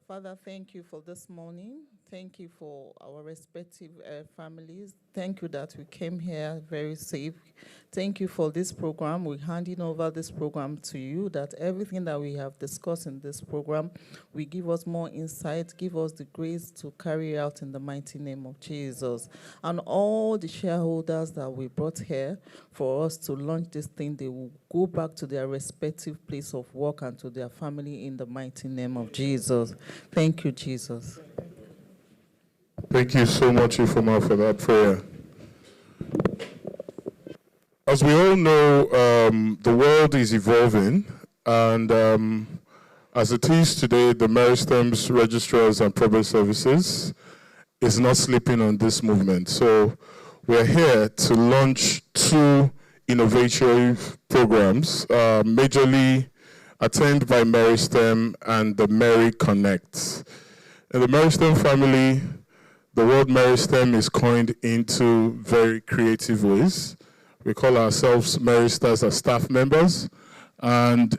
Father, thank you for this morning. Thank you for our respective families. Thank you that we came here very safe. Thank you for this program. We're handing over this program to you, that everything that we have discussed in this program will give us more insight, give us the grace to carry out in the mighty name of Jesus. And all the shareholders that we brought here for us to launch this thing, they will go back to their respective place of work and to their family in the mighty name of Jesus. Thank you, Jesus. Thank you so much, Ifoma, for that prayer. As we all know, the world is evolving, and as it is today, the Meristem Registrars and Probate Services is not sleeping on this movement. So we're here to launch two innovative programs, majorly attended by Meristem and the Meri Connect. In the Meristem family, the word Meristem is coined into very creative ways. We call ourselves Meristers as staff members, and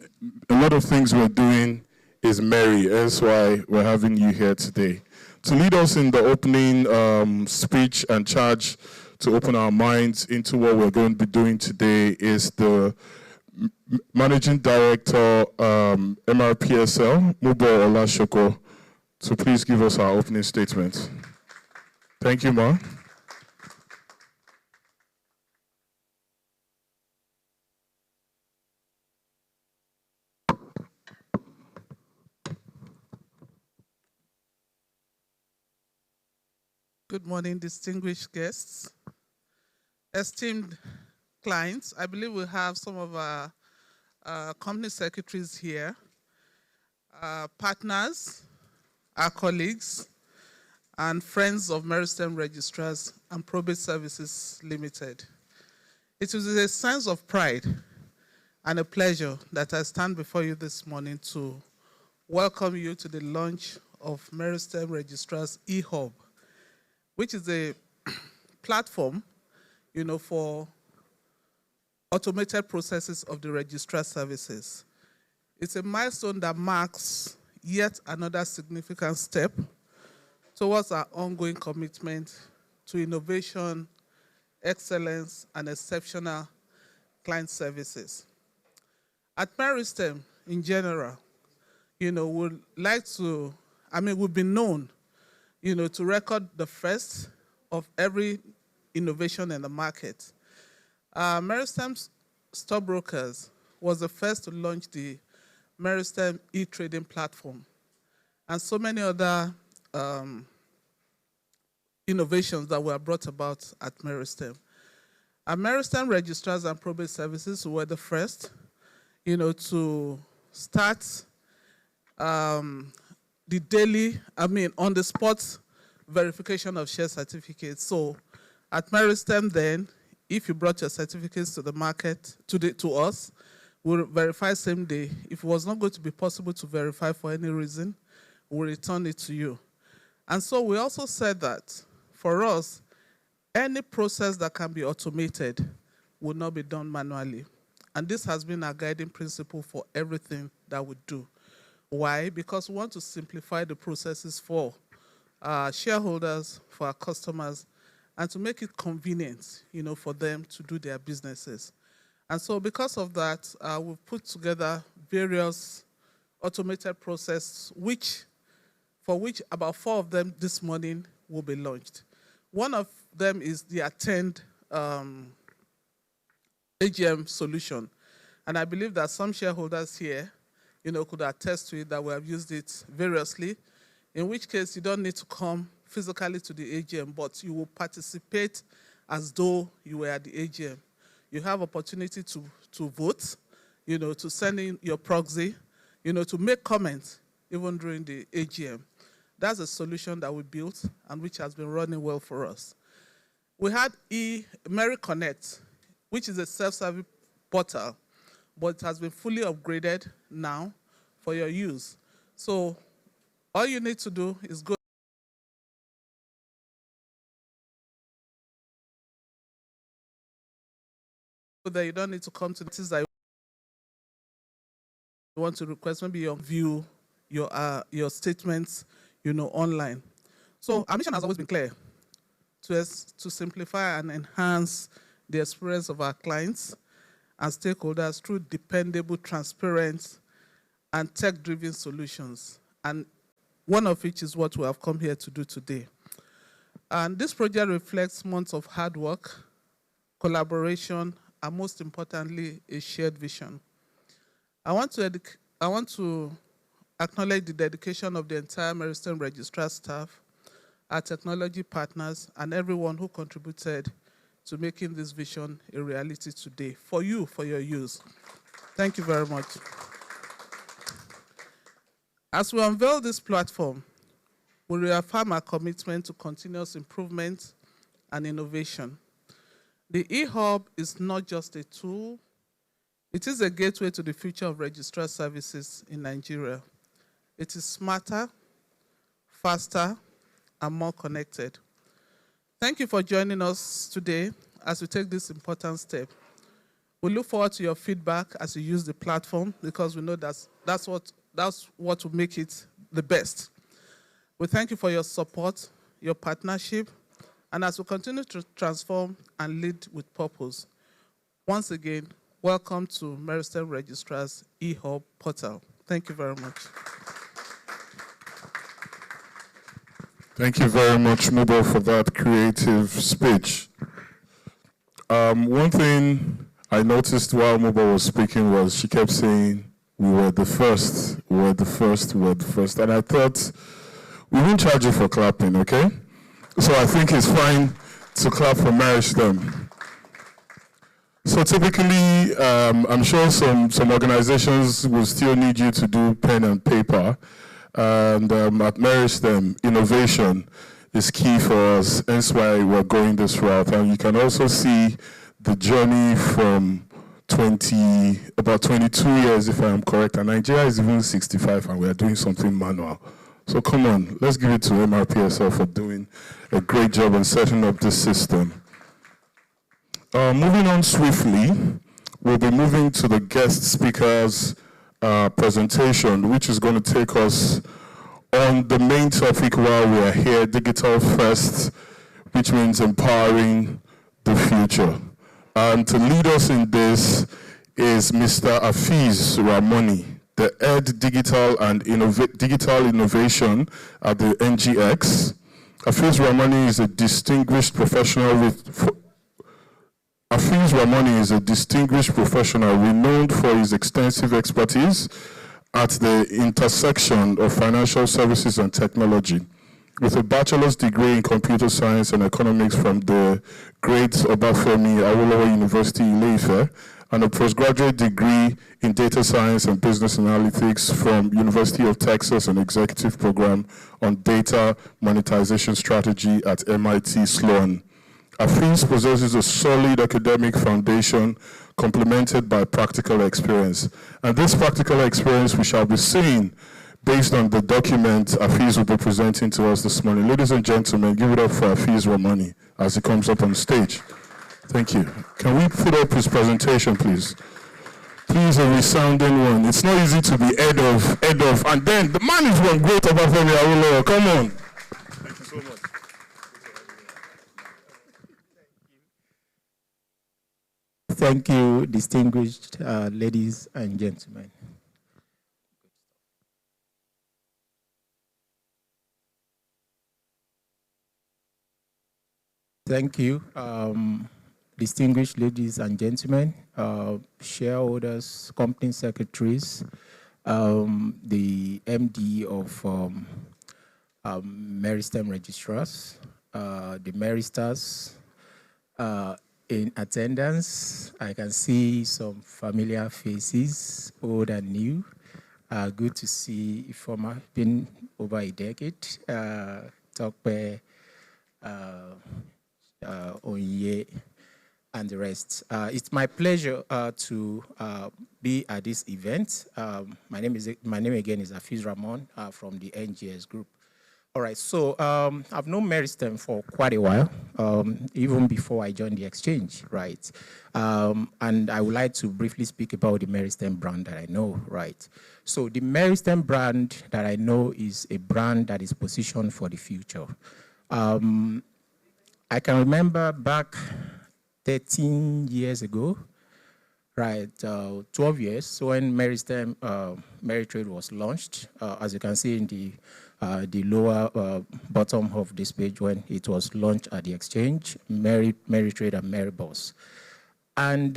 a lot of things we're doing is Meri. That's why we're having you here today. To lead us in the opening speech and charge to open our minds into what we're going to be doing today is the Managing Director, MRPSL, Mubo Olashoko, to please give us our opening statement. Thank you, Ma. Good morning, distinguished guests, esteemed clients. I believe we have some of our company secretaries here, partners, our colleagues, and friends of Meristem Registrars and Probate Services Limited. It is with a sense of pride and a pleasure that I stand before you this morning to welcome you to the launch of Meristem Registrars E-Hub, which is a platform, for automated processes of the registrar services. It's a milestone that marks yet another significant step towards our ongoing commitment to innovation, excellence, and exceptional client services. At Meristem, in general, we'd like to, we've been known, to record the first of every innovation in the market. Meristem Stockbrokers was the first to launch the Meristem e-trading platform, and so many other innovations that were brought about at Meristem. At Meristem Registrars and Probate Services were the first, to start the daily, on-the-spot verification of share certificates. So at Meristem then, if you brought your certificates to the market, to us, we'll verify same day. If it was not going to be possible to verify for any reason, we'll return it to you. And so we also said that for us, any process that can be automated will not be done manually. And this has been our guiding principle for everything that we do. Why? Because we want to simplify the processes for our shareholders, for our customers, and to make it convenient, for them to do their businesses. And so because of that, we've put together various automated processes, for which about 4 of them this morning will be launched. One of them is the Attend AGM solution. And I believe that some shareholders here, could attest to it, that we have used it variously, in which case you don't need to come physically to the AGM, but you will participate as though you were at the AGM. You have opportunity to vote, to send in your proxy, to make comments even during the AGM. That's a solution that we built and which has been running well for us. We had Meri Connect, which is a self-service portal, but it has been fully upgraded now for your use. So all you need to do is go there. You don't need to come to the that you want to request, maybe your view your statements, online. So our mission has always been clear, to simplify and enhance the experience of our clients and stakeholders through dependable, transparent, and tech-driven solutions. And one of which is what we have come here to do today. And this project reflects months of hard work, collaboration, and most importantly, a shared vision. I want to acknowledge the dedication of the entire Meristem Registrar staff, our technology partners, and everyone who contributed to making this vision a reality today. For you, for your use. Thank you very much. As we unveil this platform, we reaffirm our commitment to continuous improvement and innovation. The E-Hub is not just a tool, it is a gateway to the future of registrar services in Nigeria. It is smarter, faster, and more connected. Thank you for joining us today as we take this important step. We look forward to your feedback as you use the platform, because we know that's what will make it the best. We thank you for your support, your partnership, and as we continue to transform and lead with purpose. Once again, welcome to Meristem Registrars E-Hub portal. Thank you very much. Thank you very much, Mubo, for that creative speech. One thing I noticed while Mubo was speaking was she kept saying, we were the first, we were the first, we were the first. And I thought, we won't charge you for clapping, okay? So I think it's fine to clap for Meristem. So typically, I'm sure some organizations will still need you to do pen and paper. And at Meristem, innovation is key for us. Hence why we're going this route. And you can also see the journey from about 22 years, if I am correct. And Nigeria is even 65, and we are doing something manual. So come on, let's give it to MRPSL for doing a great job in setting up this system. Moving on swiftly, we'll be moving to the guest speaker's presentation, which is going to take us on the main topic while we are here, digital first, which means empowering the future. And to lead us in this is Mr. Afiz Ramoni, the Head Digital and Digital Innovation at the NGX. Afiz Ramoni is a distinguished professional renowned for his extensive expertise at the intersection of financial services and technology. With a bachelor's degree in computer science and economics from the great Obafemi Awolowo University in Ile-Ife, and a postgraduate degree in data science and business analytics from University of Texas, an executive program on data monetization strategy at MIT Sloan. Afiz possesses a solid academic foundation complemented by practical experience. And this practical experience we shall be seeing based on the document Afiz will be presenting to us this morning. Ladies and gentlemen, give it up for Afiz Ramoni as he comes up on stage. Thank you. Can we put up his presentation, please? Please, a resounding one. It's not easy to be head of, and then the man is one great Obafemi Awolowo. Come on. Thank you so much. Thank you, distinguished ladies and gentlemen. Thank you, distinguished ladies and gentlemen, shareholders, company secretaries, the MD of Meristem Registrars, the Meristars in attendance. I can see some familiar faces, old and new. Good to see Ifoma, been over a decade. Tokpe, Onye, and the rest. It's my pleasure to be at this event. My name again is Afiz Ramon from the NGS Group. All right, so I've known Meristem for quite a while, even before I joined the exchange, right? And I would like to briefly speak about the Meristem brand that I know, right? So the Meristem brand that I know is a brand that is positioned for the future. I can remember back 13 years ago, right, 12 years, so when Meristem Meritrade was launched, as you can see in the lower bottom of this page when it was launched at the exchange, Meritrade and Meriboss. And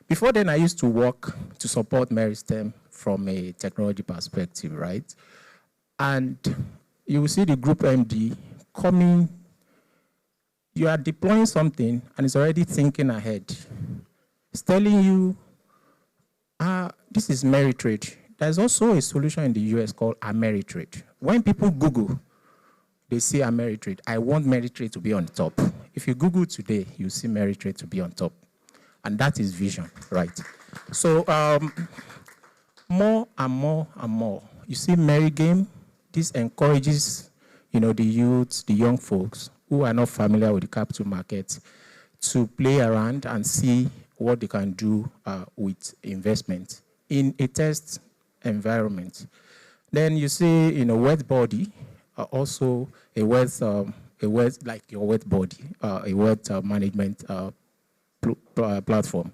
before then, I used to work to support Meristem from a technology perspective, right? And you will see the group MD coming, you are deploying something and it's already thinking ahead. It's telling you, this is Meritrade. There's also a solution in the US called Ameritrade. When people Google, they see Ameritrade. I want Meritrade to be on top. If you Google today, you see Meritrade to be on top. And that is vision, right? So more and more and more. You see Merigame, this encourages the youth, the young folks who are not familiar with the capital market to play around and see what they can do with investment in a test environment. Then you see in a wet body, also a wealth like your wet body, a wealth management platform.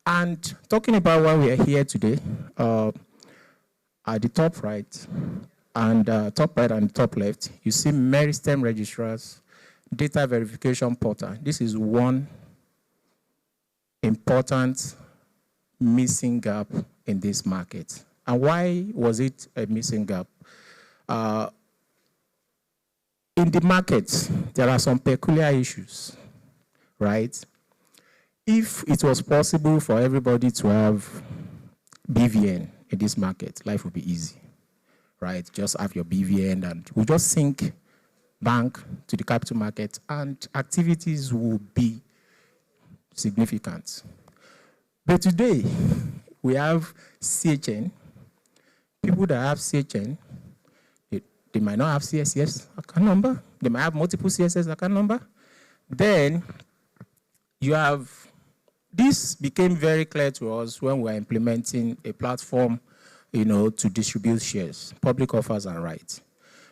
And talking about why we are here today, at the top right and top left, you see Meristem Registrars Data Verification Portal. This is one important missing gap in this market. And why was it a missing gap? In the market, there are some peculiar issues, right? If it was possible for everybody to have BVN in this market, life would be easy, right? Just have your BVN and we just sync bank to the capital market and activities will be significant. But today, we have CHN. People that have CHN, they might not have CSS account number. They might have multiple CSS account number. Then you have, this became very clear to us when we were implementing a platform, to distribute shares, public offers and rights.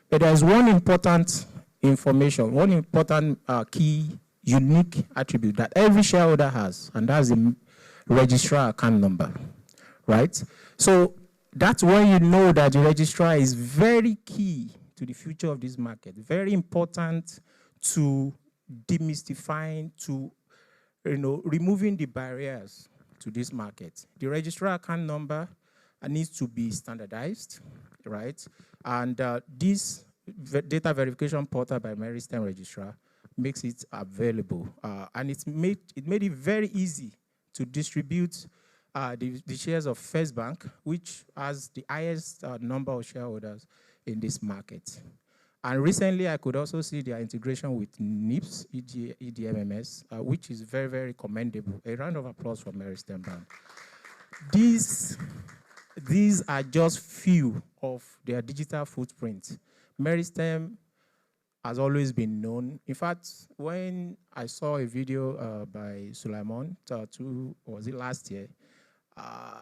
But there's one important information, one important key unique attribute that every shareholder has, and that's the registrar account number, right? So that's when you know that the registrar is very key to the future of this market, very important to demystifying, to removing the barriers to this market. The registrar account number needs to be standardized, right? And this data verification portal by Meristem Registrar makes it available. And it made it very easy to distribute the shares of First Bank, which has the highest number of shareholders in this market. And recently, I could also see their integration with NIPS, EDMMS, which is very, very commendable. A round of applause for Meristem Bank. These are just few of their digital footprints. Meristem has always been known. In fact, when I saw a video by Sulaiman, was it last year,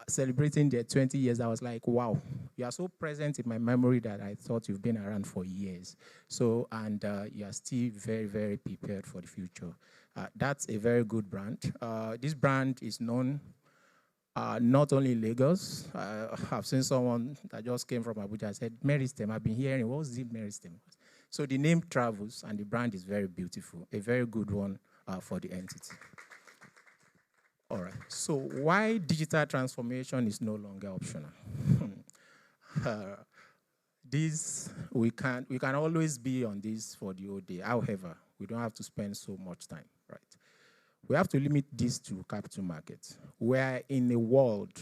celebrating their 20 years, I was like, wow, you are so present in my memory that I thought you've been around for years. So, and you are still very, very prepared for the future. That's a very good brand. This brand is known not only in Lagos. I've seen someone that just came from Abuja and said, Meristem, I've been hearing, what's the Meristem? So the name travels and the brand is very beautiful, a very good one for the entity. All right, so why digital transformation is no longer optional? We can always be on this for the whole day. However, we don't have to spend so much time, right? We have to limit this to capital markets. We're in a world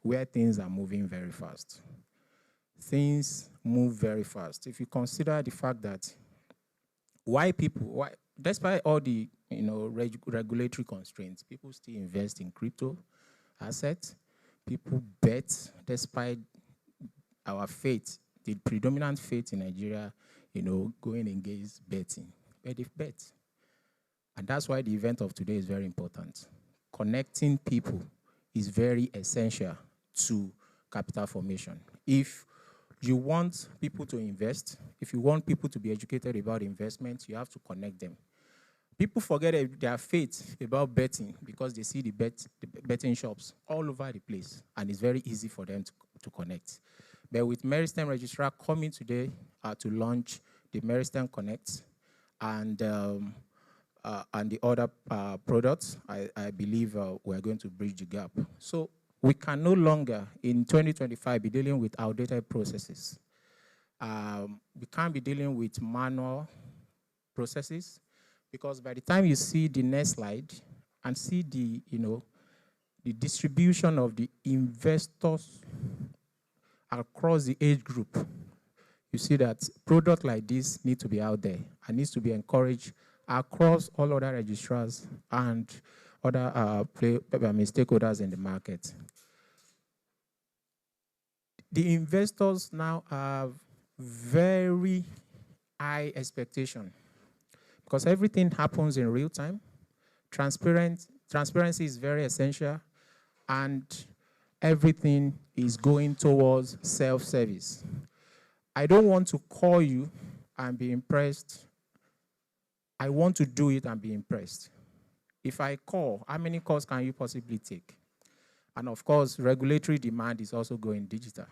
where things are moving very fast. Things move very fast. If you consider the fact that despite all the regulatory constraints, people still invest in crypto assets. People bet despite our faith the predominant faith in Nigeria, going against betting. But they've bet. And that's why the event of today is very important. Connecting people is very essential to capital formation. If you want people to invest, if you want people to be educated about investment, you have to connect them. People forget their faith about betting because they see the betting shops all over the place, and it's very easy for them to connect. But with Meristem Registrar coming today to launch the Meristem Connect and the other products, I believe we're going to bridge the gap. So we can no longer, in 2025, be dealing with outdated processes. We can't be dealing with manual processes, because by the time you see the next slide and see the distribution of the investors across the age group, you see that product like this need to be out there and needs to be encouraged across all other registrars and other stakeholders in the market. The investors now have very high expectation because everything happens in real time. Transparency is very essential, and everything is going towards self-service. I don't want to call you and be impressed. I want to do it and be impressed. If I call, how many calls can you possibly take? And of course, regulatory demand is also going digital,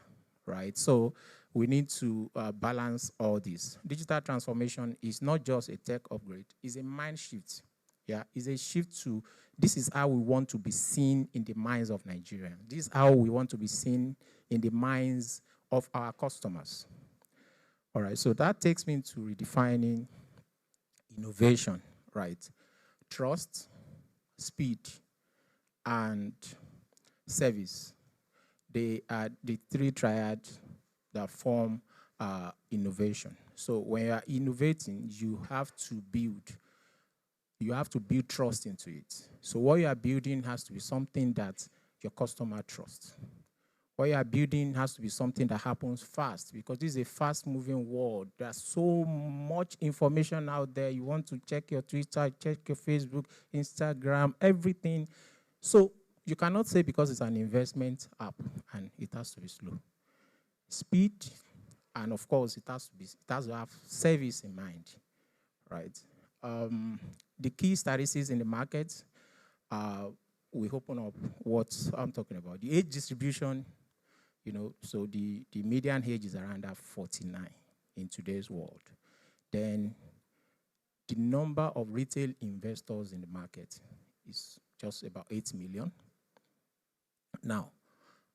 right? So we need to balance all this. Digital transformation is not just a tech upgrade, it's a mind shift. Yeah, it's a shift to, this is how we want to be seen in the minds of Nigerians. This is how we want to be seen in the minds of our customers. All right, so that takes me to redefining innovation, right? Trust, speed, and service. They are the three triads that form innovation. So when you are innovating, you have to build trust into it. So what you are building has to be something that your customer trusts. What you are building has to be something that happens fast, because this is a fast-moving world. There's so much information out there. You want to check your Twitter, check your Facebook, Instagram, everything. So you cannot say because it's an investment app and it has to be slow. Speed, and of course, it has to have service in mind, right? The key statistics in the market, we open up what I'm talking about. The age distribution, so the median age is around 49 in today's world. Then the number of retail investors in the market is just about 8 million. Now,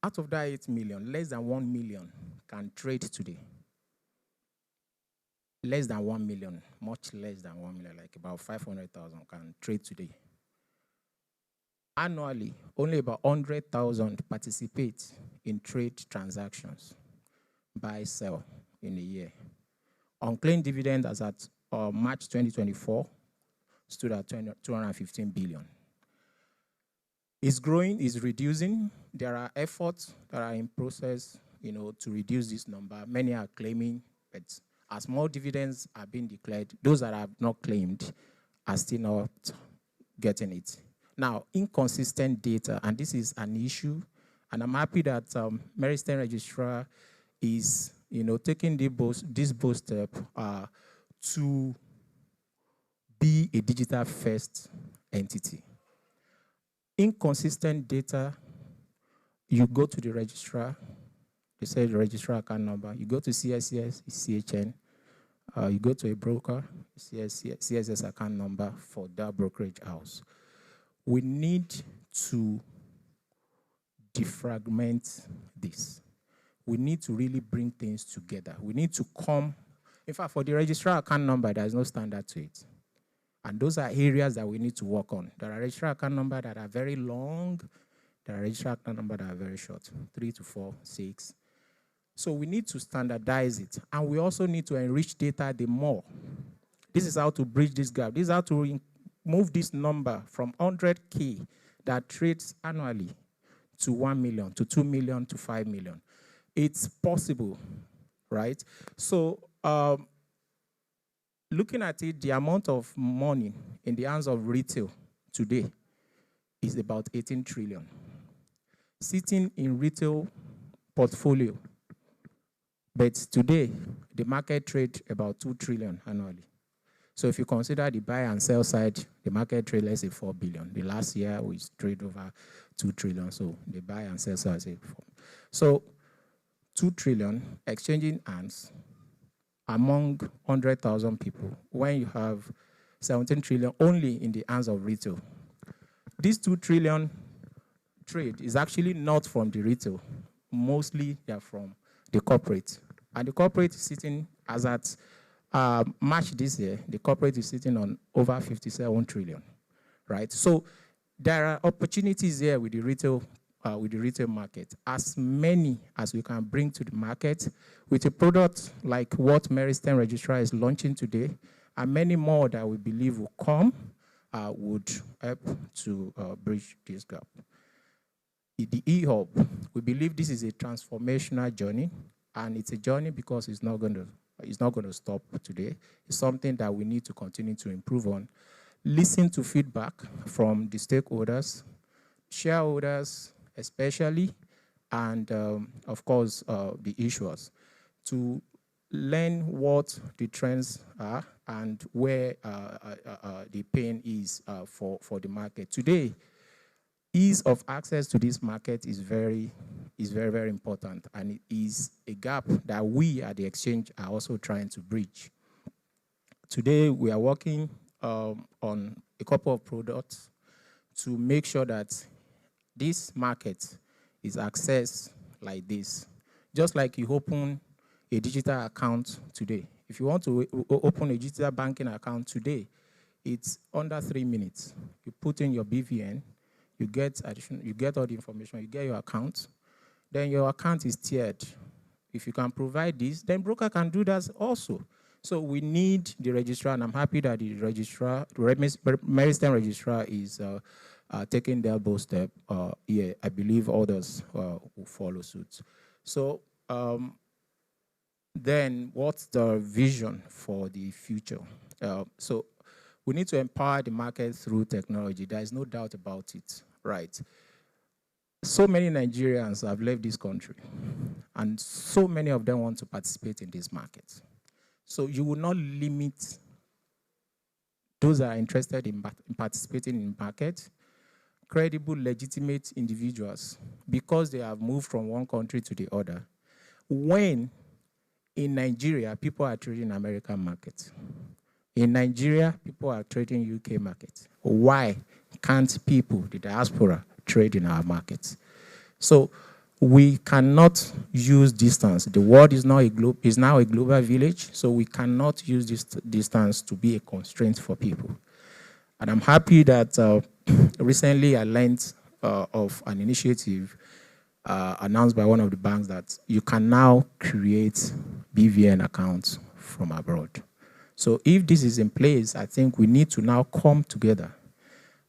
out of that 8 million, less than 1 million can trade today. Less than 1 million, much less than 1 million, like about 500,000 can trade today. Annually, only about 100,000 participate in trade transactions, buy, sell in a year. Unclaimed dividend as at March 2024 stood at 215 billion. It's growing, it's reducing. There are efforts that are in process, to reduce this number. Many are claiming, but as more dividends are being declared, those that have not claimed are still not getting it. Now, inconsistent data, and this is an issue, and I'm happy that Meristem Registrar is, taking this bold step to be a digital-first entity. Inconsistent data, you go to the registrar, they say the registrar account number, you go to CSCS, it's CHN, you go to a broker, CSS account number for that brokerage house. We need to defragment this. We need to really bring things together. We need to come, in fact, for the registrar account number, there's no standard to it. And those are areas that we need to work on. There are registrar account numbers that are very long. There are registrar account numbers that are very short, 3 to 4, 6. So we need to standardize it. And we also need to enrich data the more. This is how to bridge this gap. This is how to move this number from 100K that trades annually to 1 million, to 2 million, to 5 million. It's possible, right? So looking at it, the amount of money in the hands of retail today is about 18 trillion. Sitting in retail portfolio, but today, the market trade about 2 trillion annually. So if you consider the buy and sell side, the market trade, let's say 4 billion. The last year, we trade over 2 trillion. So the buy and sell side, say 4. So 2 trillion exchanging hands among 100,000 people when you have 17 trillion only in the hands of retail. This 2 trillion trade is actually not from the retail. Mostly they're from the corporate. And the corporate is sitting, as at March this year, the corporate is sitting on over 57 trillion, right? So there are opportunities here with the retail market, as many as we can bring to the market with a product like what Meristem Registrar is launching today, and many more that we believe will come, would help to bridge this gap. The E-Hub, we believe this is a transformational journey, and it's a journey because it's not going to stop today. It's something that we need to continue to improve on. Listen to feedback from the stakeholders, shareholders especially, and of course the issuers, to learn what the trends are and where the pain is for the market. Today, ease of access to this market is very, very important, and it is a gap that we at the exchange are also trying to bridge. Today, we are working on a couple of products to make sure that this market is accessed like this. Just like you open a digital account today. If you want to open a digital banking account today, it's under 3 minutes. You put in your BVN, you get all the information, you get your account, then your account is tiered. If you can provide this, then broker can do that also. So we need the registrar, and I'm happy that the registrar, Meristem Registrar, is taking their bold step. Yeah, I believe others will follow suit. So then what's the vision for the future? So we need to empower the market through technology. There is no doubt about it, right? So many Nigerians have left this country, and so many of them want to participate in this market. So you will not limit those that are interested in participating in the market, credible, legitimate individuals, because they have moved from one country to the other. When in Nigeria, people are trading American market. In Nigeria, people are trading UK market. Why can't people, the diaspora, trade in our markets? So we cannot use distance. The world is now a global village, so we cannot use this distance to be a constraint for people. And I'm happy that recently I learned of an initiative announced by one of the banks that you can now create BVN accounts from abroad. So if this is in place, I think we need to now come together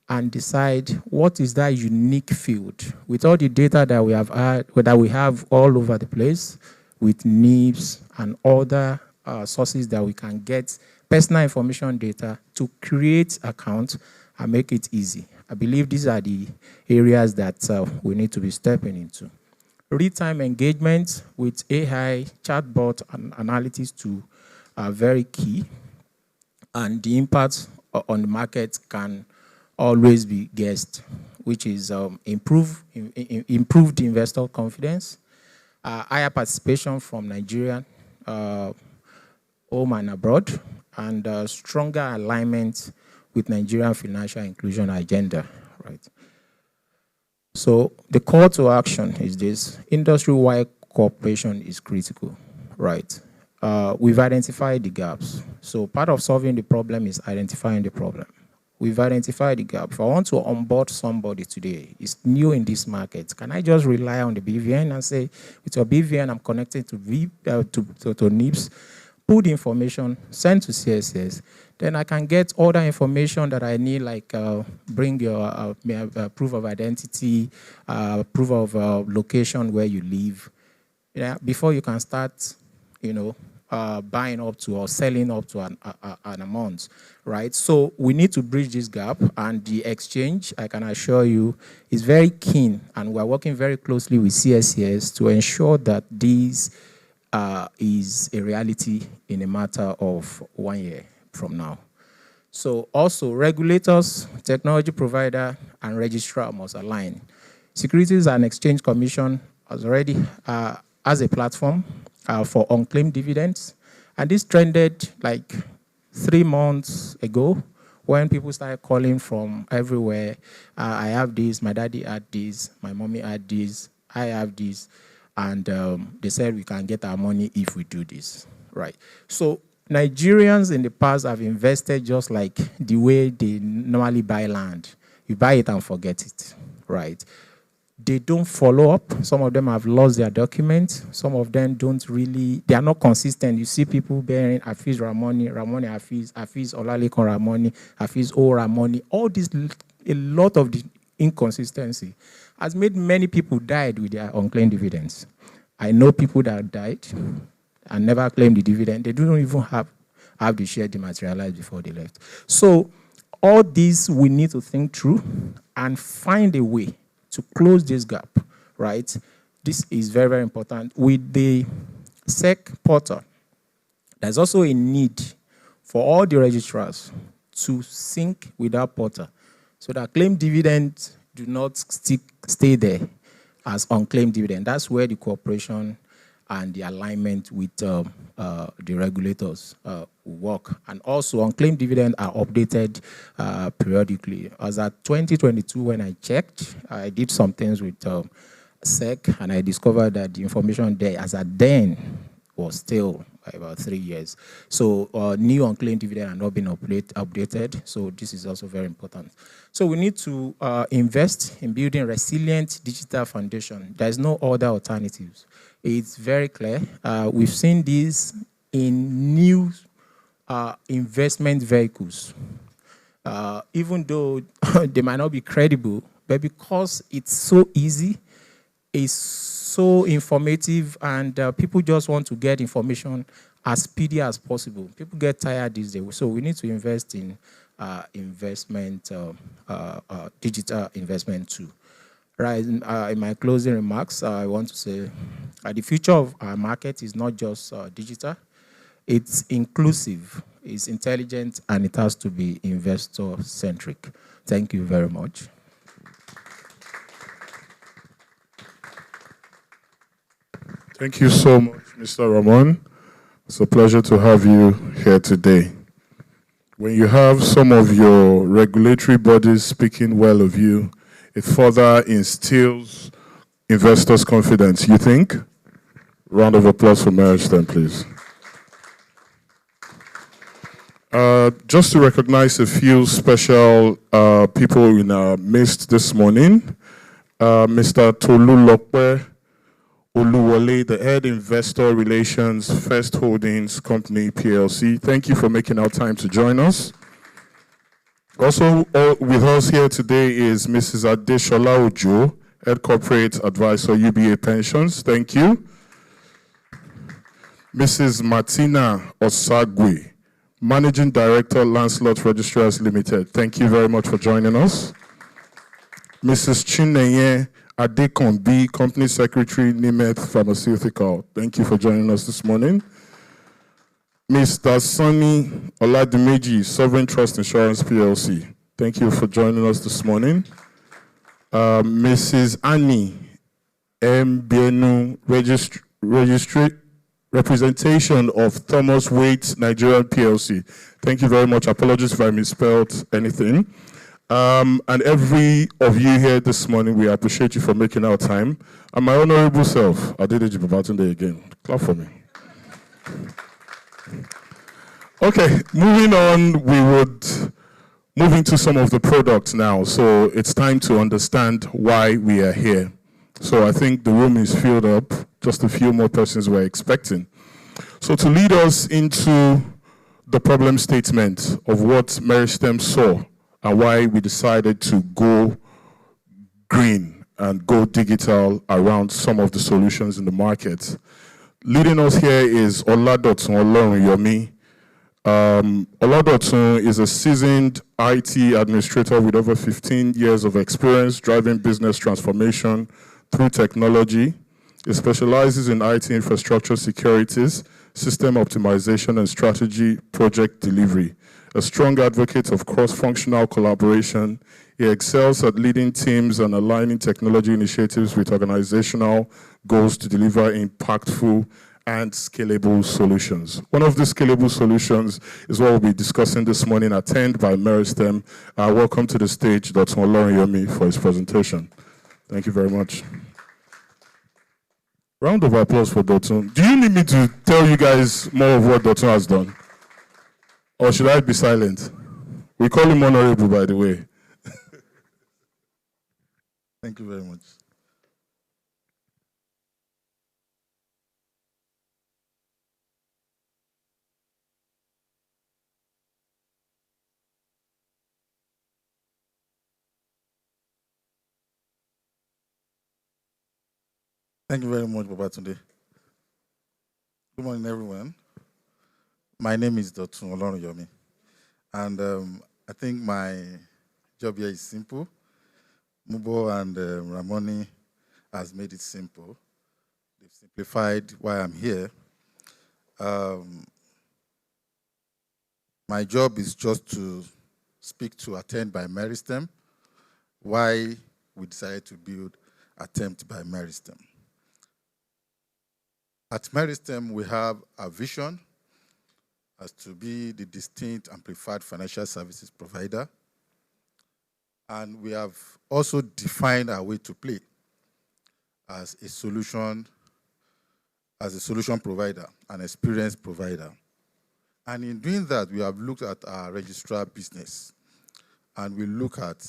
and decide what is that unique field with all the data that we have all over the place, with NIBs and other sources that we can get personal information data to create accounts and make it easy. I believe these are the areas that we need to be stepping into. Real-time engagement with AI, chatbot, and analytics too are very key, and the impact on the market can always be guessed, which is improved investor confidence, higher participation from Nigerian home and abroad, and stronger alignment with Nigerian financial inclusion agenda, right? So the call to action is this: industry-wide cooperation is critical, right? We've identified the gaps. So part of solving the problem is identifying the problem. We've identified the gap. If I want to onboard somebody today, it's new in this market, can I just rely on the BVN and say, with your BVN, I'm connected to NIBs, put the information, send to CSS, then I can get all the information that I need, like bring your proof of identity, proof of location where you live, before you can start buying up to or selling up to an amount, right? So we need to bridge this gap, and the exchange, I can assure you, is very keen, and we're working very closely with CSCS to ensure that this is a reality in a matter of 1 year from now. So also, regulators, technology provider, and registrar must align. Securities and Exchange Commission has already has a platform for unclaimed dividends, and this trended like 3 months ago when people started calling from everywhere. I have this, my daddy had this, my mommy had this, I have this, and they said we can get our money if we do this, right? So Nigerians in the past have invested just like the way they normally buy land. You buy it and forget it, right? They don't follow up. Some of them have lost their documents. Some of them don't really, they are not consistent. You see people bearing Hafiz Ramoni, Ramoni Hafiz, Hafiz Olalekan Ramoni, Hafiz O Ramoni. All this, a lot of the inconsistency has made many people died with their unclaimed dividends. I know people that died and never claimed the dividend. They don't even have the share dematerialized before they left. So all this we need to think through and find a way to close this gap, right? This is very, very important. With the SEC portal, there's also a need for all the registrars to sync with that portal so that claimed dividends do not stay there as unclaimed dividend. That's where the cooperation and the alignment with the regulators will work. And also, unclaimed dividends are updated periodically. As at 2022, when I checked, I did some things with SEC, and I discovered that the information there, as at then, was still about 3 years. So new unclaimed dividend are not being updated. So this is also very important. So we need to invest in building resilient digital foundation. There's no other alternatives. It's very clear. We've seen this in new investment vehicles. Even though they might not be credible, but because it's so easy, it's so informative, and people just want to get information as speedy as possible. People get tired these days. So we need to invest in digital investment too. Right, in my closing remarks, I want to say the future of our market is not just digital, it's inclusive, it's intelligent, and it has to be investor-centric. Thank you very much. Thank you so much, Mr. Ramon. It's a pleasure to have you here today. When you have some of your regulatory bodies speaking well of you, it further instills investors' confidence, you think? Round of applause for Meristem, please. Just to recognize a few special people in our midst this morning, Mr. Tolulope Oluwole, the Head Investor Relations, First Holdings Company, PLC. Thank you for making our time to join us. Also with us here today is Mrs. Adeshola Ojo, Head Corporate Advisor, UBA Pensions. Thank you. Mrs. Martina Osagwe, Managing Director, Lancelot Registrars Limited. Thank you very much for joining us. Mrs. Chineye Adekombi, Company Secretary, Nimeth Pharmaceutical. Thank you for joining us this morning. Mr. Sonny Oladimeji, Sovereign Trust Insurance PLC. Thank you for joining us this morning. Mrs. Annie M. Bienu, representation of Thomas Waite Nigerian PLC. Thank you very much. Apologies if I misspelled anything. And every of you here this morning, we appreciate you for making our time. And my honorable self, Adedeji Babatunde again. Clap for me. Okay, moving on, we would move into some of the products now. So it's time to understand why we are here. So I think the room is filled up. Just a few more persons we're expecting. So to lead us into the problem statement of what Meristem saw and why we decided to go green and go digital around some of the solutions in the market, Leading us here is Oladotun Olorunyomi. Oladotun is a seasoned IT administrator with over 15 years of experience driving business transformation through technology. He specializes in IT infrastructure securities, system optimization, and strategy project delivery. A strong advocate of cross-functional collaboration, he excels at leading teams and aligning technology initiatives with organizational goals to deliver impactful and scalable solutions. One of the scalable solutions is what we'll be discussing this morning, attended by Meristem. Welcome to the stage, Dr. Olorunyomi, for his presentation. Thank you very much. Round of applause for Dotun. Do you need me to tell you guys more of what Dotun has done? Or should I be silent? We call him honorable, by the way. Thank you very much. Thank you very much, Babatunde. Good morning, everyone. My name is Dr. Olorunyomi, and I think my job here is simple. Mubo and Ramoni has made it simple. They've simplified why I'm here. My job is just to speak to Attend by Meristem, why we decided to build Attempt by Meristem. At Meristem, we have a vision as to be the distinct and preferred financial services provider. And we have also defined our way to play as a solution provider, an experience provider. And in doing that, we have looked at our registrar business, and we look at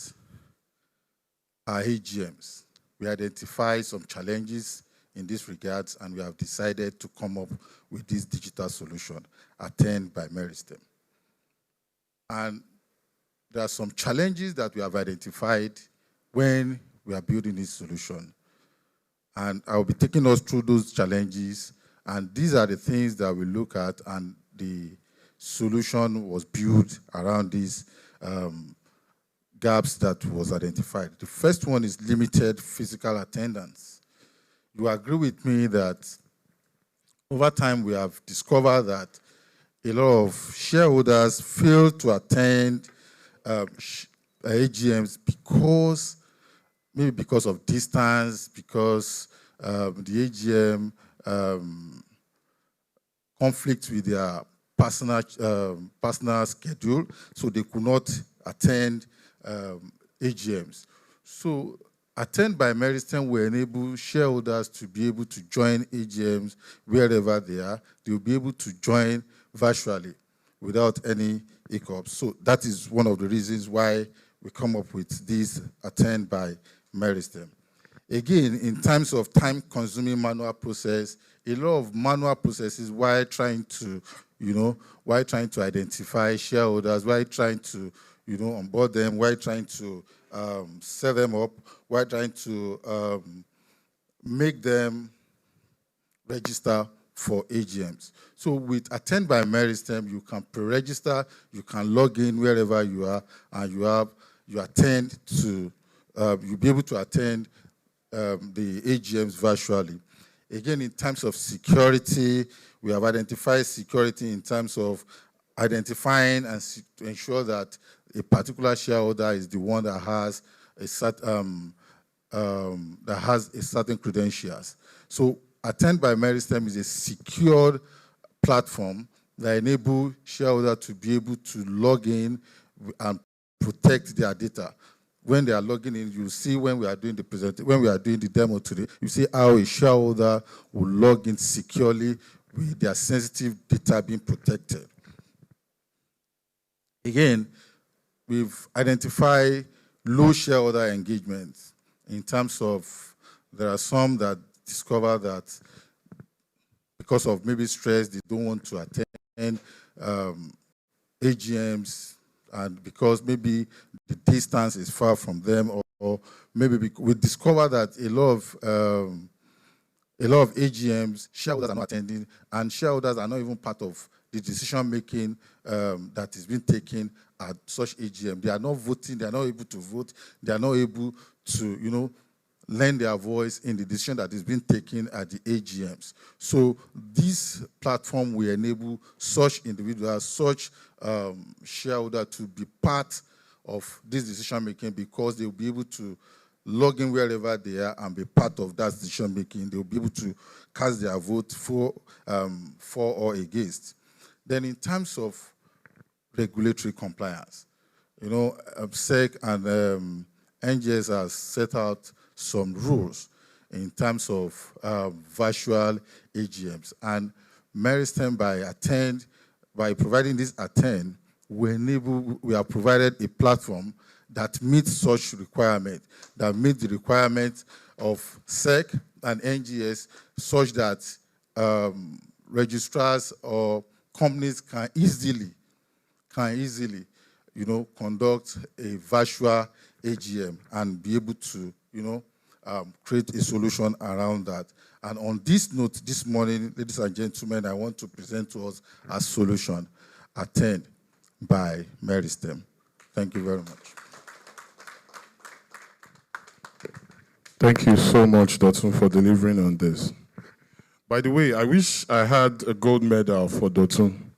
our AGMs. We identify some challenges in this regards, and we have decided to come up with this digital solution, Attend by Meristem. And there are some challenges that we have identified when we are building this solution. And I'll be taking us through those challenges, and these are the things that we look at, and the solution was built around these gaps that was identified. The first one is limited physical attendance. You agree with me that over time we have discovered that a lot of shareholders fail to attend AGMs because of distance, because the AGM conflicts with their personal schedule, so they could not attend AGMs. So Attend by Meristem will enable shareholders to be able to join AGMs wherever they are. They will be able to join virtually without any hiccups. So that is one of the reasons why we come up with this Attend by Meristem. Again, in terms of time-consuming manual process, a lot of manual processes while trying to, identify shareholders, while trying to, onboard them, while trying to set them up, while trying to make them register for AGMs. So with Attend by Meristem, you can pre-register, you can log in wherever you are, and you'll be able to attend the AGMs virtually. Again, in terms of security, we have identified security in terms of identifying and to ensure that a particular shareholder is the one that has a certain credentials. So Attend by Meristem is a secured platform that enables shareholders to be able to log in and protect their data. When they are logging in, you see when we are doing the demo today, you see how a shareholder will log in securely with their sensitive data being protected. Again, we've identified low shareholder engagement in terms of there are some that discover that because of maybe stress, they don't want to attend AGMs, and because maybe the distance is far from them, or maybe we discover that a lot of A lot of AGMs, shareholders are not attending, and shareholders are not even part of the decision-making that is being taken at such AGM. They are not voting, they are not able to vote, they are not able to, lend their voice in the decision that is being taken at the AGMs. So this platform will enable such individuals, such shareholders to be part of this decision-making, because they will be able to log in wherever they are and be part of that decision-making. They will be able to cast their vote for or against. Then in terms of regulatory compliance, SEC and NGS has set out some rules in terms of virtual AGMs. And Meristem, by providing this attend, we have provided a platform that meets such requirement, that meets the requirement of SEC and NGS, such that registrars or companies can easily, conduct a virtual AGM and be able to, create a solution around that. And on this note, this morning, ladies and gentlemen, I want to present to us a solution, Attend by Meristem. Thank you very much. Thank you so much, Dotun, for delivering on this. By the way, I wish I had a gold medal for Dotun,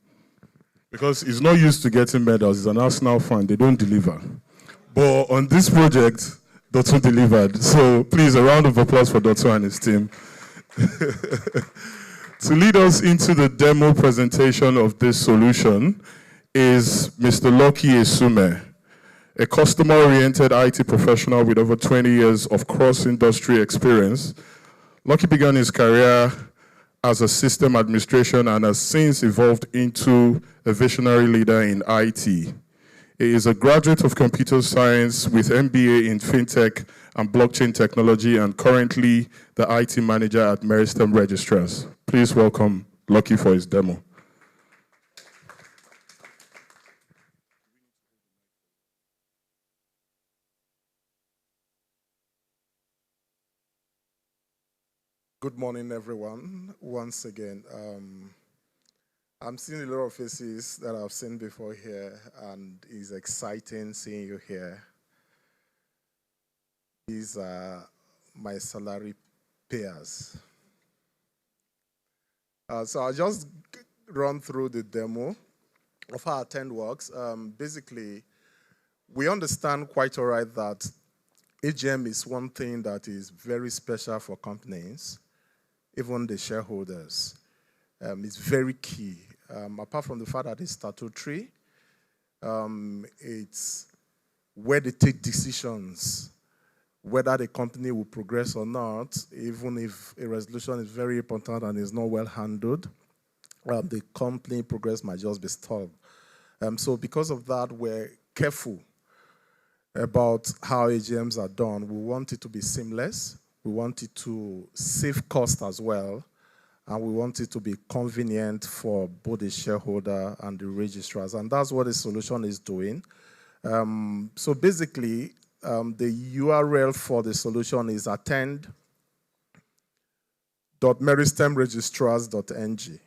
because he's not used to getting medals. He's an Arsenal fan. They don't deliver. But on this project, Dotun delivered. So please, a round of applause for Dotun and his team. To lead us into the demo presentation of this solution is Mr. Lucky Esume, a customer-oriented IT professional with over 20 years of cross-industry experience. Lucky began his career as a system administration and has since evolved into a visionary leader in IT. He is a graduate of computer science with MBA in fintech and blockchain technology, and currently the IT manager at Meristem Registrars. Please welcome Lucky for his demo. Good morning, everyone. Once again, I'm seeing a lot of faces that I've seen before here, and it's exciting seeing you here. These are my salary payers. So I'll just run through the demo of how Attend works. Basically, we understand quite all right that AGM is one thing that is very special for companies, even the shareholders. It's very key. Apart from the fact that it's statutory, it's where they take decisions, whether the company will progress or not. Even if a resolution is very important and is not well handled, the company progress might just be stalled. So because of that, we're careful about how AGMs are done. We want it to be seamless. We want it to save cost as well. And we want it to be convenient for both the shareholder and the registrars. And that's what the solution is doing. So basically, the URL for the solution is attend.meristemregistrars.ng.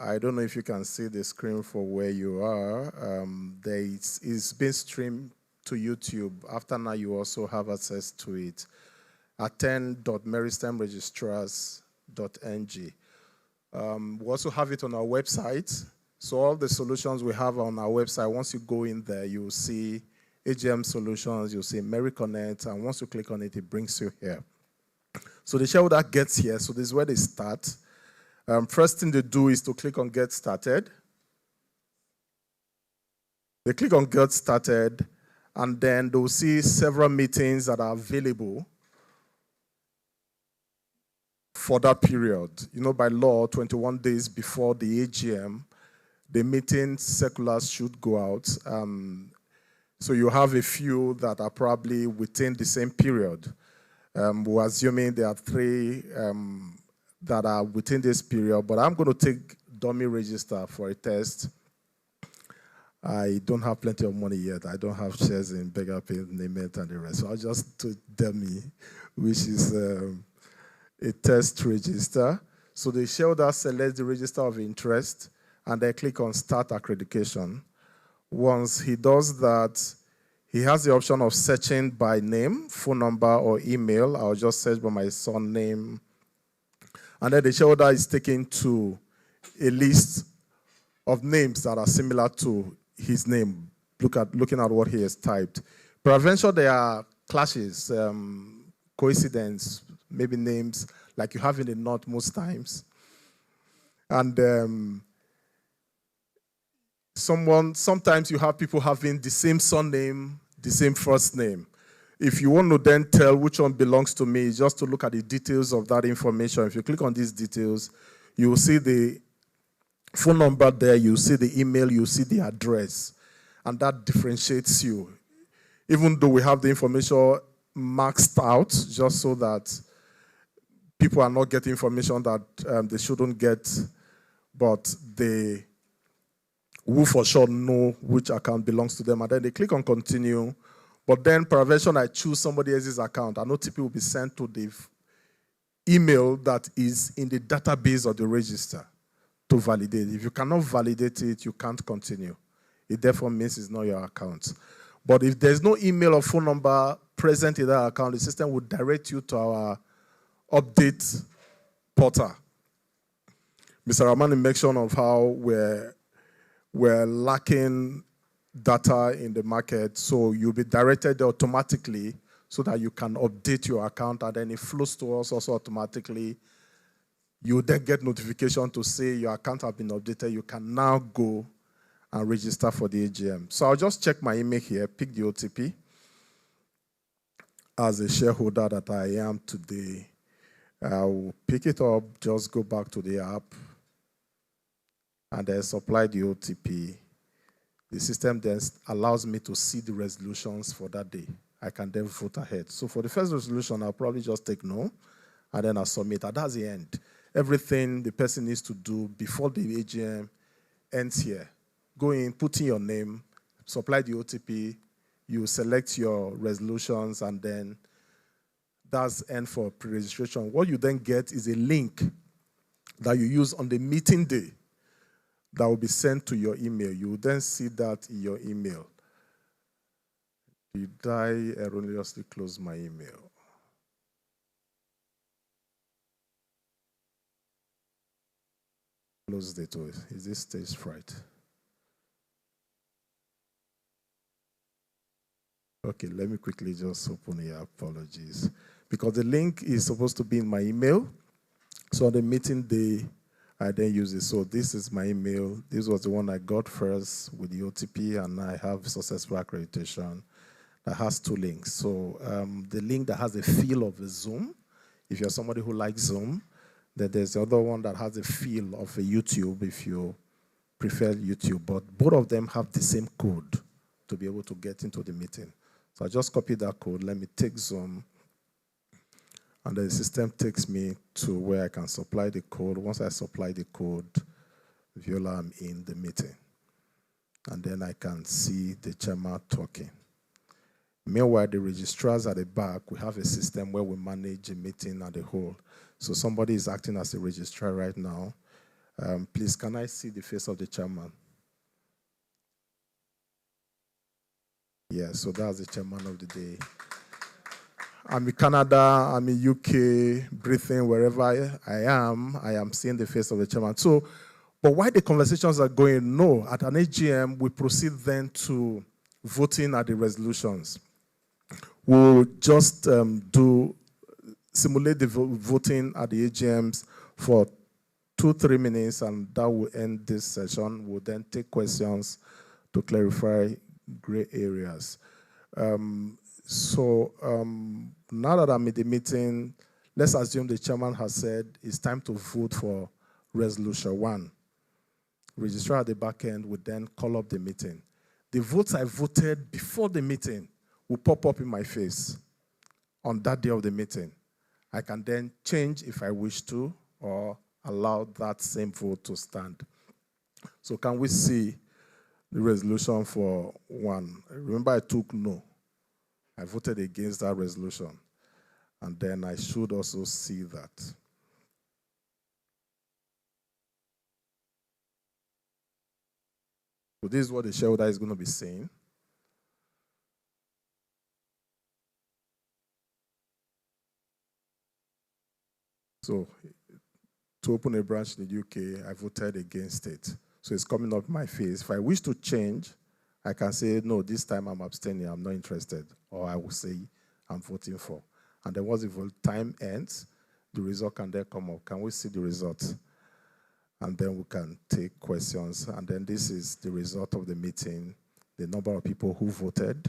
I don't know if you can see the screen for where you are. It's been streamed to YouTube. After now, you also have access to it. attend.meristemregistrars.ng. We also have it on our website. So all the solutions we have on our website, once you go in there, you'll see AGM solutions, you'll see MeriConnect, and once you click on it, it brings you here. So the shareholder gets here, so this is where they start. First thing they do is to click on Get Started. They click on Get Started, and then they'll see several meetings that are available for that period. By law, 21 days before the AGM, the meeting circulars should go out. So you have a few that are probably within the same period. We're assuming there are 3 that are within this period, but I'm going to take dummy register for a test. I don't have plenty of money yet. I don't have shares in Beggar Pay, Name It, and the rest. So I'll just do dummy, which is a test register. So the shareholder selects the register of interest and then click on Start Accreditation. Once he does that, he has the option of searching by name, phone number, or email. I'll just search by my son's name. And then the shareholder is taken to a list of names that are similar to his name, looking at what he has typed. Peradventure, there are clashes, coincidence, maybe names like you have in the North most times. And sometimes you have people having the same surname, the same first name. If you want to then tell which one belongs to me, just to look at the details of that information. If you click on these details, you will see the phone number there, you see the email, you see the address, and that differentiates you. Even though we have the information maxed out, just so that people are not getting information that they shouldn't get, but they will for sure know which account belongs to them, and then they click on continue. But then, peradventure, I choose somebody else's account. An OTP will be sent to the email that is in the database of the register to validate. If you cannot validate it, you can't continue. It therefore means it's not your account. But if there's no email or phone number present in that account, the system will direct you to our update portal. Mr. Ramani mentioned of how we're lacking data in the market, so you'll be directed automatically so that you can update your account, and then it flows to us also automatically. You then get notification to say your account has been updated. You can now go and register for the AGM. So I'll just check my email here, pick the OTP. As a shareholder that I am today, I will pick it up, just go back to the app, and then supply the OTP. The system then allows me to see the resolutions for that day. I can then vote ahead. So for the first resolution, I'll probably just take no, and then I'll submit. And that's the end. Everything the person needs to do before the AGM ends here. Go in, put in your name, supply the OTP, you select your resolutions, and then that's end for pre-registration. What you then get is a link that you use on the meeting day that will be sent to your email. You will then see that in your email. Did I erroneously close my email? Close the door. Is this stage fright? Okay, let me quickly just open here. Apologies. Because the link is supposed to be in my email. So on the meeting day, I then use it. So this is my email. This was the one I got first with the OTP, and I have successful accreditation that has two links. So the link that has a feel of a Zoom, if you're somebody who likes Zoom, then there's the other one that has a feel of a YouTube if you prefer YouTube. But both of them have the same code to be able to get into the meeting. So I just copy that code. Let me take Zoom. And the system takes me to where I can supply the code. Once I supply the code, Viola, I'm in the meeting. And then I can see the chairman talking. Meanwhile, the registrars at the back, we have a system where we manage a meeting as a whole. So somebody is acting as a registrar right now. Please, can I see the face of the chairman? Yeah, so that's the chairman of the day. I'm in Canada, I'm in UK, Britain, wherever I am seeing the face of the chairman. So, but while the conversations are going, no, at an AGM, we proceed then to voting at the resolutions. We'll just simulate the voting at the AGMs for 2-3 minutes, and that will end this session. We'll then take questions to clarify gray areas. So now that I'm in the meeting, let's assume the chairman has said it's time to vote for resolution 1. Registrar at the back end would then call up the meeting. The votes I voted before the meeting will pop up in my face on that day of the meeting. I can then change if I wish to, or allow that same vote to stand. So can we see the resolution for 1? Remember, I took no. I voted against that resolution. And then I should also see that. So this is what the shareholder is going to be saying. So to open a branch in the UK, I voted against it. So it's coming up my face. If I wish to change, I can say, no, this time I'm abstaining, I'm not interested. Or I will say, I'm voting for. And then once the vote time ends, the result can then come up. Can we see the result? And then we can take questions. And then this is the result of the meeting, the number of people who voted,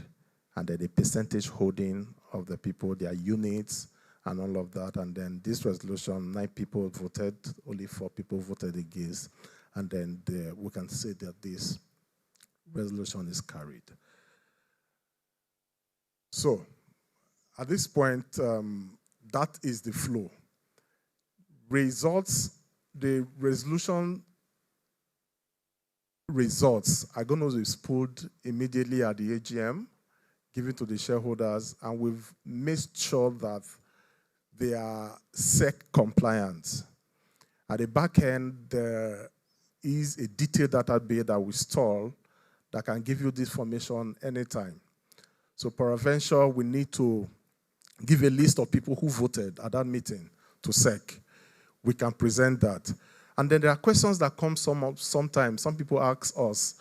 and then the percentage holding of the people, their units, and all of that. And then this resolution, 9 people voted, only 4 people voted against. And then we can say that this resolution is carried. So at this point, that is the flow. Results, the resolution results are going to be pulled immediately at the AGM, given to the shareholders, and we've made sure that they are SEC compliant. At the back end, there is a detailed database that we store that can give you this information anytime. So peradventure, we need to give a list of people who voted at that meeting to SEC. We can present that. And then there are questions that come sometimes. Some people ask us,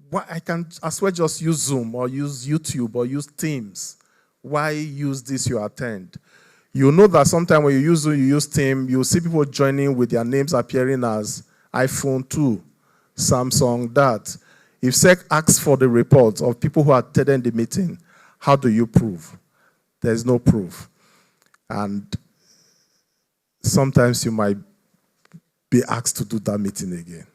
why I can as well just use Zoom or use YouTube or use Teams. Why use this you attend? You know that sometimes when you use Zoom, you use Teams, you see people joining with their names appearing as iPhone 2, Samsung, that. If SEC asks for the reports of people who attended the meeting, how do you prove? There's no proof. And sometimes you might be asked to do that meeting again.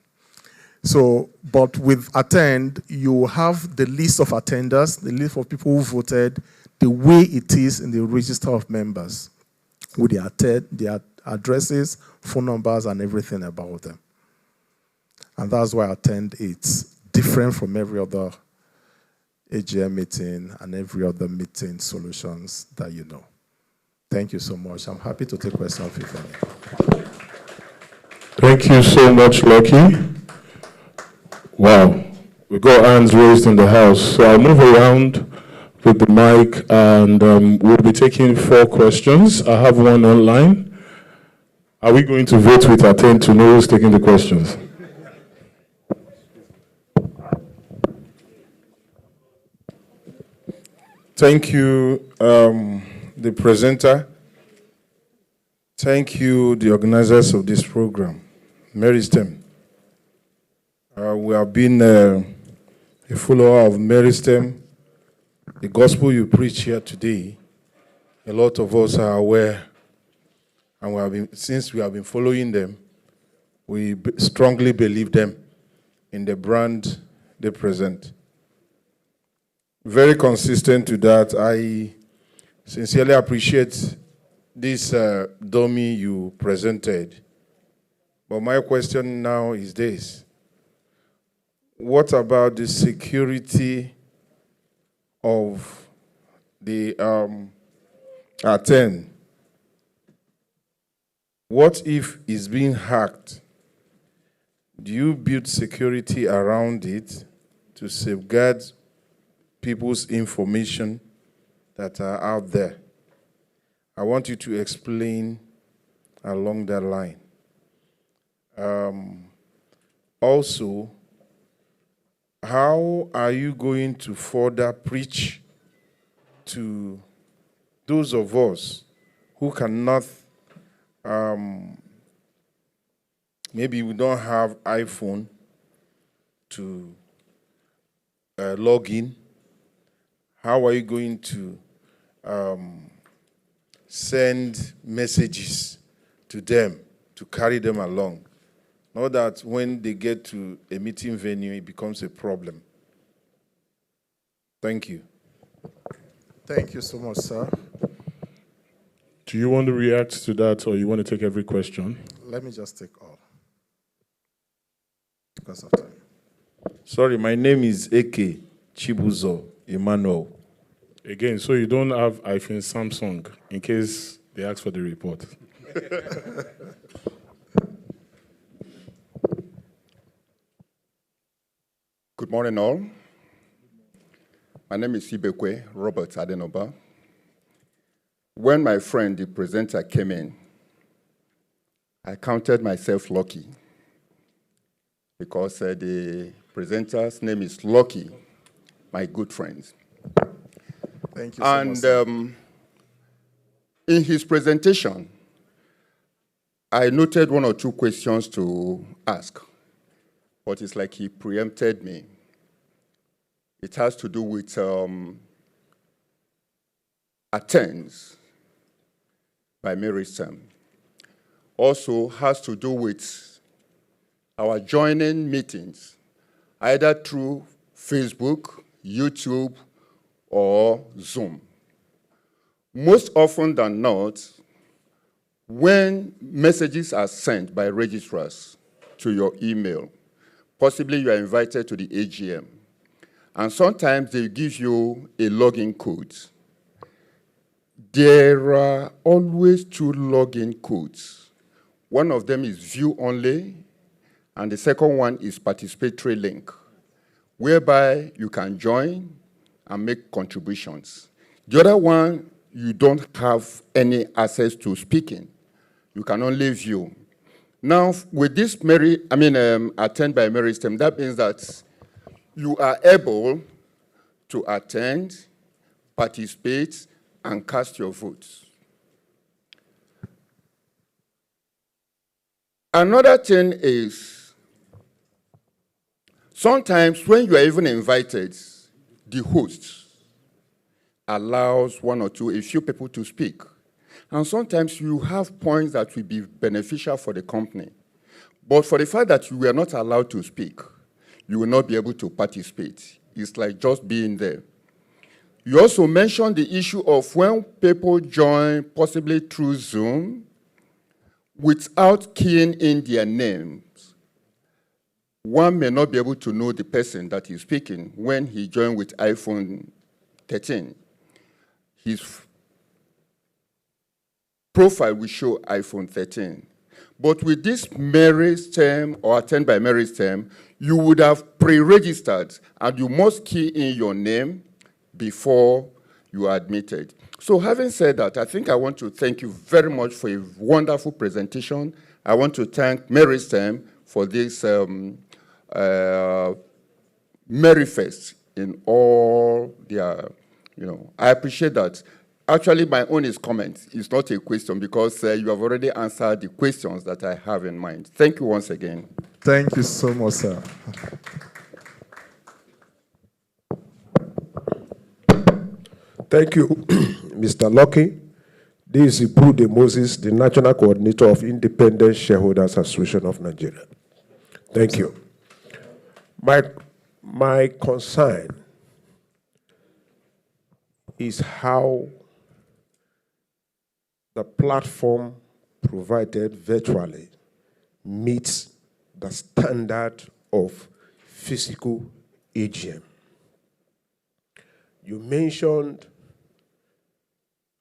So, but with attend, you have the list of attenders, the list of people who voted, the way it is in the register of members, with their addresses, phone numbers, and everything about them. And that's why attend, it's different from every other AGM meeting and every other meeting solutions that you know. Thank you so much. I'm happy to take questions if any. Thank you so much, Lucky. Wow, we got hands raised in the house. So I'll move around with the mic and we'll be taking 4 questions. I have one online. Are we going to vote with attend to know who's taking the questions? Thank you, the presenter. Thank you, the organizers of this program, Meristem. We have been a follower of Meristem. The gospel you preach here today, a lot of us are aware, and since we have been following them, we strongly believe them in the brand they present. Very consistent to that. I sincerely appreciate this dummy you presented. But my question now is this. What about the security of the attend? What if it's being hacked? Do you build security around it to safeguard people's information that are out there? I want you to explain along that line. Also, how are you going to further preach to those of us who cannot, maybe we don't have iPhone to log in? How are you going to send messages to them to carry them along? Not that when they get to a meeting venue, it becomes a problem. Thank you. Thank you so much, sir. Do you want to react to that, or you want to take every question? Let me just take all, because of time. Sorry, my name is Eke Chibuzo Emmanuel. Again, so you don't have iPhone Samsung in case they ask for the report. Good morning, all. My name is Ibekwe Robert Adenoba. When my friend, the presenter, came in, I counted myself lucky because the presenter's name is Lucky, my good friend. Thank you so much. And in his presentation, I noted one or two questions to ask, but it's like he preempted me. It has to do with attends by Meristem. Also has to do with our joining meetings, either through Facebook, YouTube, or Zoom. Most often than not, when messages are sent by registrars to your email, possibly you are invited to the AGM, and sometimes they give you a login code. There are always two login codes. One of them is view only, and the second one is participatory link, whereby you can join and make contributions. The other one, you don't have any access to speaking. You can only view. Now, with this attend by Meristem, that means that you are able to attend, participate, and cast your votes. Another thing is, sometimes when you are even invited, the host allows a few people to speak. And sometimes you have points that will be beneficial for the company. But for the fact that you were not allowed to speak, you will not be able to participate. It's like just being there. You also mentioned the issue of when people join, possibly through Zoom, without keying in their names, one may not be able to know the person that is speaking when he joined with iPhone 13. His profile will show iPhone 13. But with this Meristem or attend by Meristem, you would have pre-registered, and you must key in your name before you are admitted. So having said that, I think I want to thank you very much for a wonderful presentation. I want to thank Meristem for this Merifest in all their, I appreciate that. Actually, my own is comment. It's not a question because you have already answered the questions that I have in mind. Thank you once again. Thank you so much, sir. Thank you, Mr. Lucky. This is Ibu De Moses, the National Coordinator of Independent Shareholders Association of Nigeria. Thank you. My concern is how the platform provided virtually meets the standard of physical AGM. You mentioned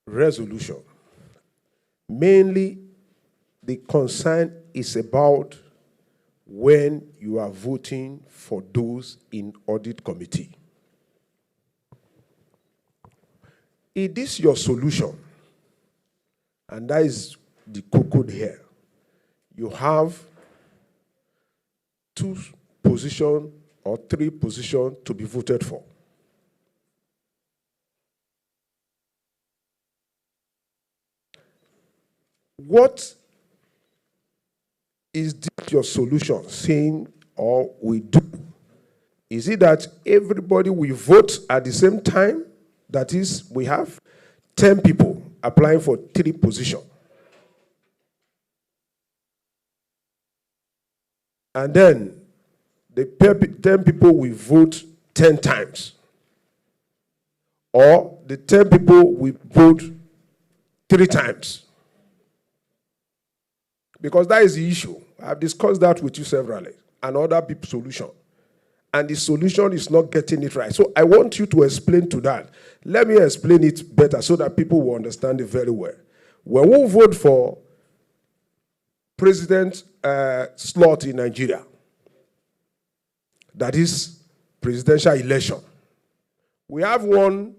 resolution. Mainly, the concern is about when you are voting for those in audit committee. It is your solution, and that is the cocoa here. You have 2 positions or 3 positions to be voted for. What is this your solution saying or we do? Is it that everybody will vote at the same time? That is, we have 10 people applying for 3 positions. And then the 10 people will vote 10 times. Or the 10 people will vote 3 times. Because that is the issue. I've discussed that with you severally. Another solution. and the solution is not getting it right. So I want you to explain to that. Let me explain it better so that people will understand it very well. When we vote for president slot in Nigeria, that is presidential election, we have one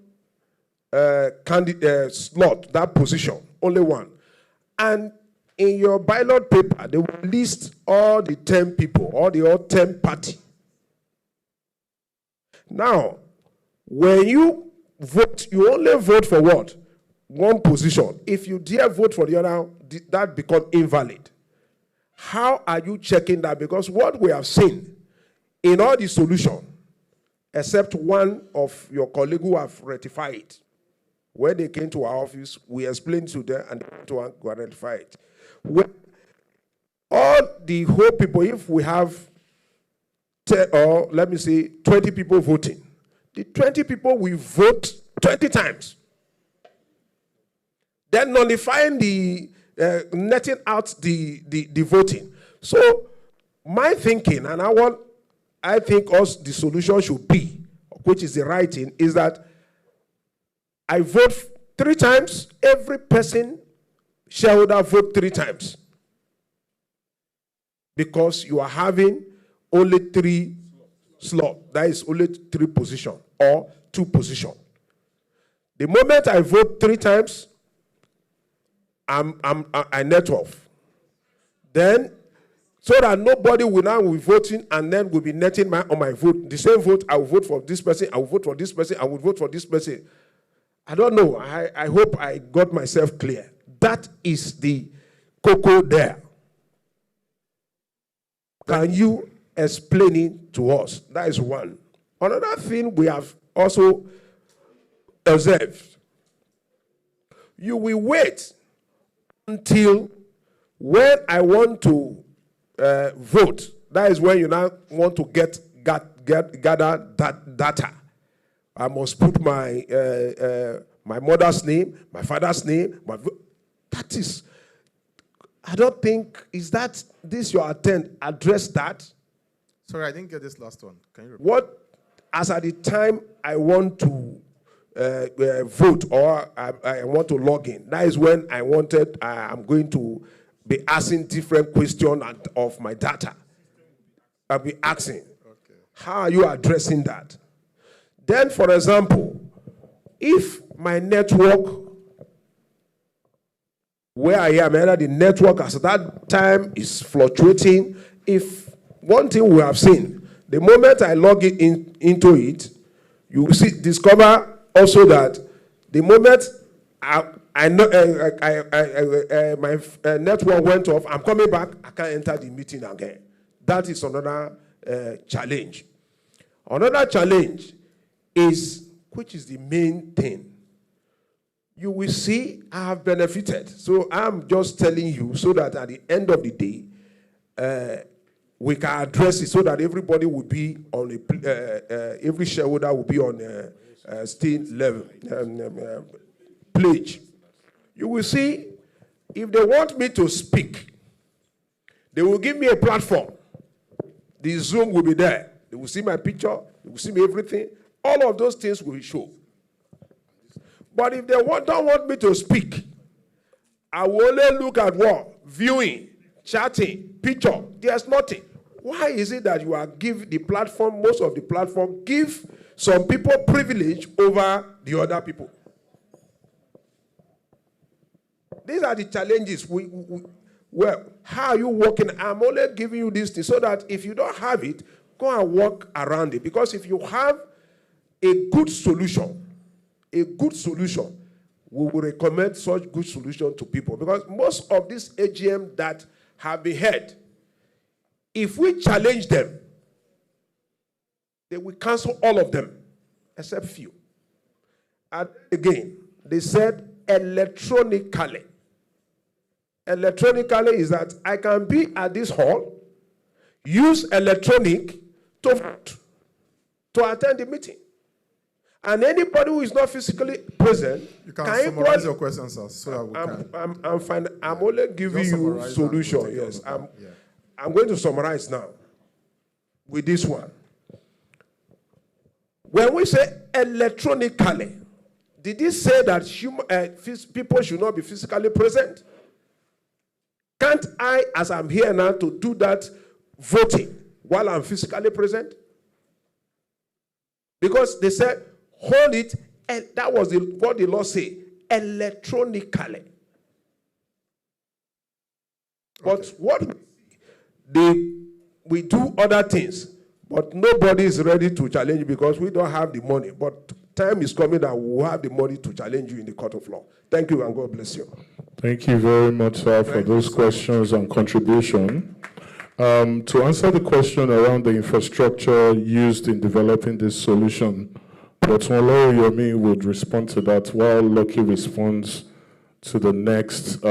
candidate slot, that position, only one. And in your ballot paper, they will list all the 10 people, all 10 parties. Now, when you vote, you only vote for what? One position. If you dare vote for the other, that becomes invalid. How are you checking that? Because what we have seen in all the solutions, except one of your colleagues who have ratified it, when they came to our office, we explained to them and they went to ratify it. All the whole people, if we have 10, or let me say 20 people voting, the 20 people will vote 20 times. Then nullifying the, netting out the voting. So my thinking, and I think also the solution should be, which is the right thing, is that I vote 3 times, every person, shareholder vote 3 times. Because you are having only 3 slots. That is only 3 positions or 2 positions. The moment I vote 3 times, I net off. Then, so that nobody will now be voting and then will be netting on my vote. The same vote, I will vote for this person, I will vote for this person, I will vote for this person. I don't know. I hope I got myself clear. That is the cocoa there. Can you explain it to us? That is one. Another thing we have also observed. You will wait until when I want to vote. That is when you now want to gather that data. I must put my my mother's name, my father's name. That is, I don't think, is that this your attempt address that? Sorry, I didn't get this last one. Can you repeat? What, as at the time I want to vote or I want to log in, that is when I'm going to be asking different questions of my data. I'll be asking, okay, how are you addressing that? Then, for example, if my network, where I am, either the network at that time is fluctuating, if one thing we have seen, the moment I log into it, you will discover also that the moment my network went off, I'm coming back, I can't enter the meeting again. That is another challenge. Another challenge is, which is the main thing, you will see I have benefited. So I'm just telling you so that at the end of the day, we can address it so that everybody will be on every shareholder will be on a state level pledge. You will see, if they want me to speak, they will give me a platform. The Zoom will be there. They will see my picture. They will see me everything. All of those things will show. But if they don't want me to speak, I will only look at what? Viewing, chatting, picture. There's nothing. Why is it that you are give the platform, most of the platform, give some people privilege over the other people? These are the challenges. Well, how are you working? I'm only giving you this thing so that if you don't have it, go and work around it. Because if you have a good solution, we will recommend such good solution to people. Because most of these AGM that have been held, if we challenge them, they will cancel all of them, except few. And again, they said electronically. Electronically is that I can be at this hall, use electronic to vote, to attend the meeting. And anybody who is not physically present, you can summarize your questions, sir, so that we can. I'm fine. I'm only giving you solution. Yes, I'm going to summarize now with this one. when we say electronically, did it say that people should not be physically present? Can't I, as I'm here now, to do that voting while I'm physically present? Because they said, hold it, and that was what the law said, electronically. But what we do other things, but nobody is ready to challenge you because we don't have the money. But time is coming that we will have the money to challenge you in the court of law. Thank you, and God bless you. Thank you very much, sir, for those questions and contribution. To answer the question around the infrastructure used in developing this solution, Dr. Yomi would respond to that while Lucky responds to the next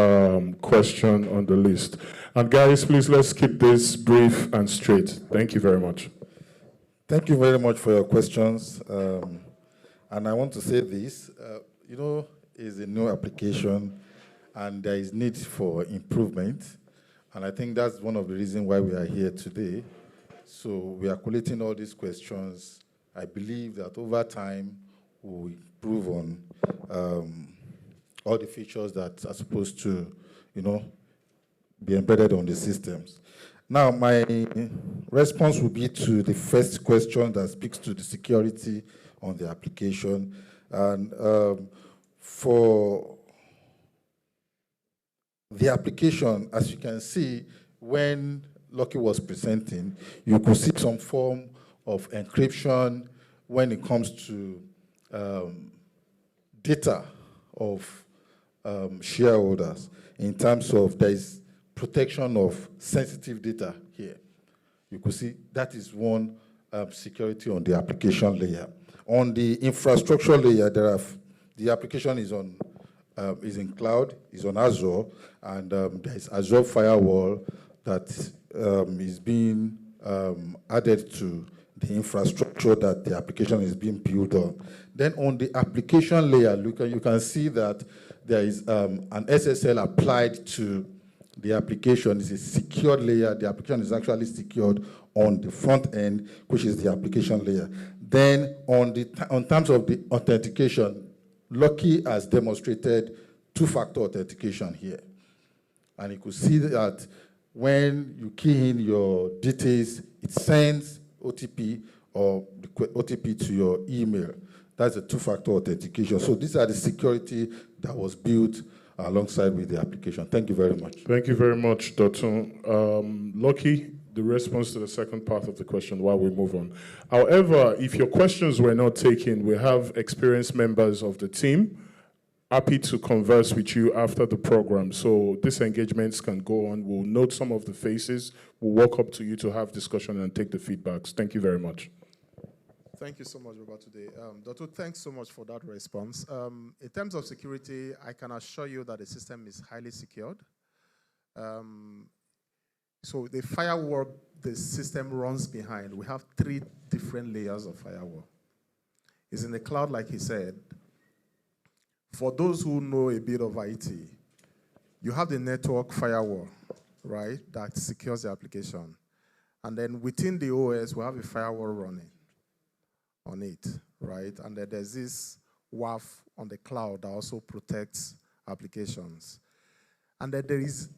question on the list. And guys, please, let's keep this brief and straight. Thank you very much. Thank you very much for your questions. And I want to say this, it's a new application and there is need for improvement. And I think that's one of the reasons why we are here today. So we are collating all these questions. I believe that over time, we'll improve on all the features that are supposed to, be embedded on the systems. Now, my response will be to the first question that speaks to the security on the application. And for the application, as you can see, when Lucky was presenting, you could see some form of encryption when it comes to data of shareholders in terms of there is protection of sensitive data here. You could see that is one security on the application layer. On the infrastructure layer, the application is in cloud, is on Azure, and there is Azure firewall that is being added to the infrastructure that the application is being built on. Then on the application layer, you can see that there is an SSL applied to the application. It's a secured layer. The application is actually secured on the front end, which is the application layer. Then on terms of the authentication, Lucky has demonstrated two-factor authentication here. And you could see that when you key in your details, it sends OTP or the OTP to your email. That's a two-factor authentication. So these are the security that was built alongside with the application. Thank you very much. Thank you very much, Dr. Lucky, the response to the second part of the question while we move on. However, if your questions were not taken, we have experienced members of the team happy to converse with you after the program. So these engagements can go on. We'll note some of the faces. We'll walk up to you to have discussion and take the feedbacks. Thank you very much. Thank you so much, Robert, today. Dr. Thanks so much for that response. In terms of security, I can assure you that the system is highly secured. So the firewall the system runs behind, we have 3 different layers of firewall. It's in the cloud, like he said. For those who know a bit of IT, you have the network firewall, right, that secures the application. And then within the OS, we have a firewall running on it, right? And then there's this WAF on the cloud that also protects applications. And then there is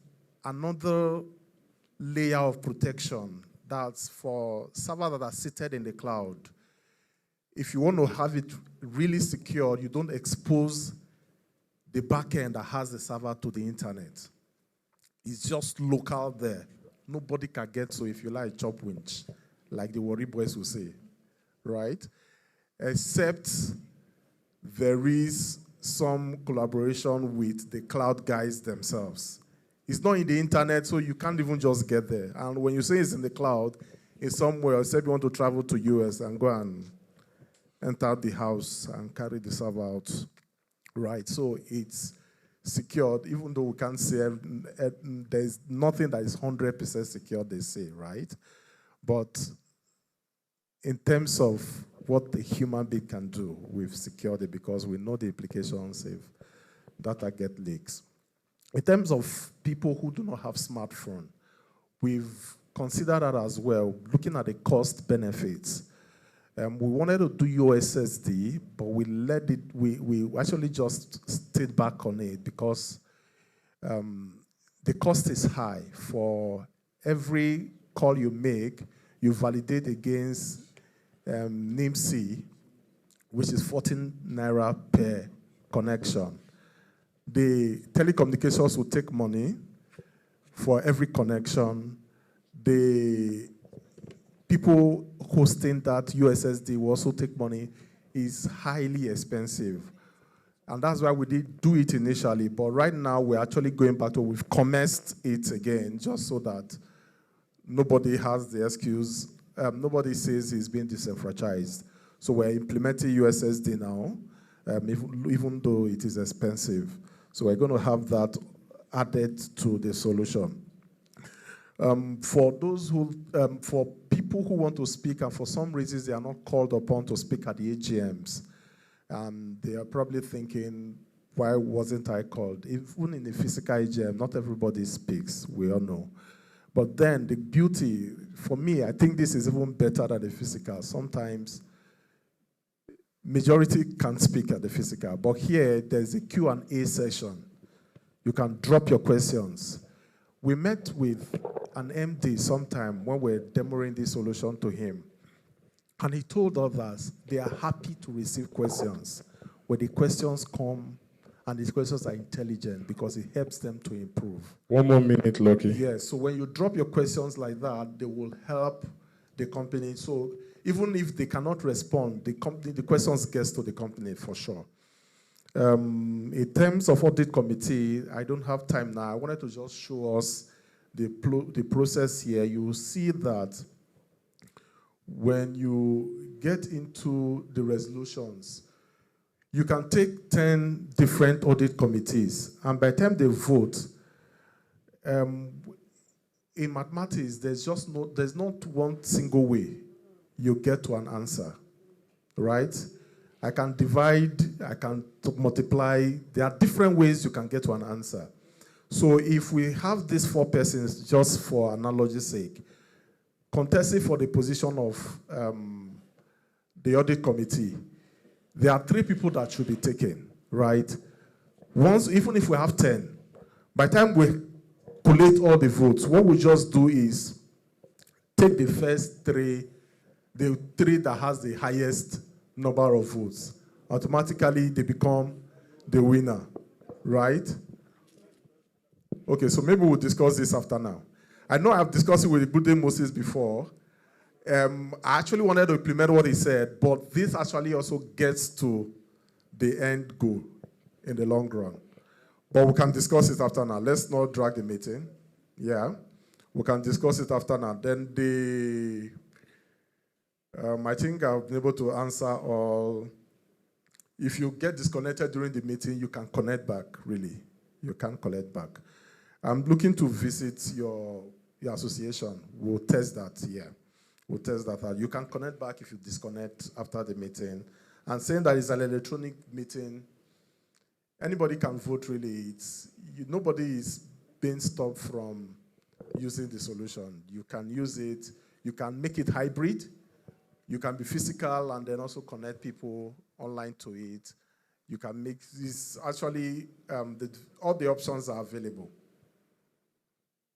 another layer of protection that's for servers that are seated in the cloud. If you want to have it really secure, you don't expose the backend that has the server to the internet. It's just local there. Nobody can get to, if you like, chop winch, like the Worry Boys will say, right? Except there is some collaboration with the cloud guys themselves. It's not in the internet, so you can't even just get there. And when you say it's in the cloud, it's somewhere, except you want to travel to US and go and enter the house and carry the server out. Right, so it's secured, even though we can't say there's nothing that is 100% secure, they say, right? But in terms of what the human being can do, we've secured it because we know the implications if data get leaks. In terms of people who do not have smartphone, we've considered that as well, looking at the cost benefits. We wanted to do USSD, but we actually just stayed back on it because the cost is high. For every call you make, you validate against NIMC, which is 14 naira per connection. The telecommunications will take money for every connection. The people hosting that USSD will also take money. It's highly expensive. And that's why we did do it initially. But right now, we're actually going back to, we've commenced it again, just so that nobody has the excuse. Nobody says he's being disenfranchised. So we're implementing USSD now, even though it is expensive. So we're going to have that added to the solution. For those who, for people who want to speak, and for some reasons they are not called upon to speak at the AGMs, they are probably thinking, why wasn't I called? Even in the physical AGM, not everybody speaks, we all know. But then the beauty, for me, I think this is even better than the physical. Sometimes majority can't speak at the physical, but here there's a Q&A session. You can drop your questions. We met with an MD sometime when we're demoing this solution to him, and he told others they are happy to receive questions when the questions come and these questions are intelligent because it helps them to improve. 1 more minute, Lucky. Yes, so when you drop your questions like that, they will help the company. So even if they cannot respond, the questions gets to the company for sure. In terms of audit committee, I don't have time now. I wanted to just show us the process here. You will see that when you get into the resolutions, you can take 10 different audit committees, and by the time they vote, in mathematics, there's not one single way you get to an answer, right? I can divide, I can multiply. There are different ways you can get to an answer. So if we have these 4 persons, just for analogy's sake, contesting for the position of the audit committee, there are 3 people that should be taken, right? Once, even if we have 10, by the time we collate all the votes, what we just do is take the first 3, the 3 that has the highest number of votes. Automatically, they become the winner, right? Okay, so maybe we'll discuss this after now. I know I've discussed it with Good Moses before. I actually wanted to implement what he said, but this actually also gets to the end goal in the long run. But we can discuss it after now. Let's not drag the meeting. Yeah, we can discuss it after now. Then I think I've been able to answer all. If you get disconnected during the meeting, you can connect back, really. You can connect back. I'm looking to visit your association. We'll test that, yeah. We'll test that out. You can connect back if you disconnect after the meeting. And saying that it's an electronic meeting, anybody can vote, really. Nobody is being stopped from using the solution. You can use it. You can make it hybrid. You can be physical and then also connect people online to it. You can make this, actually, all the options are available.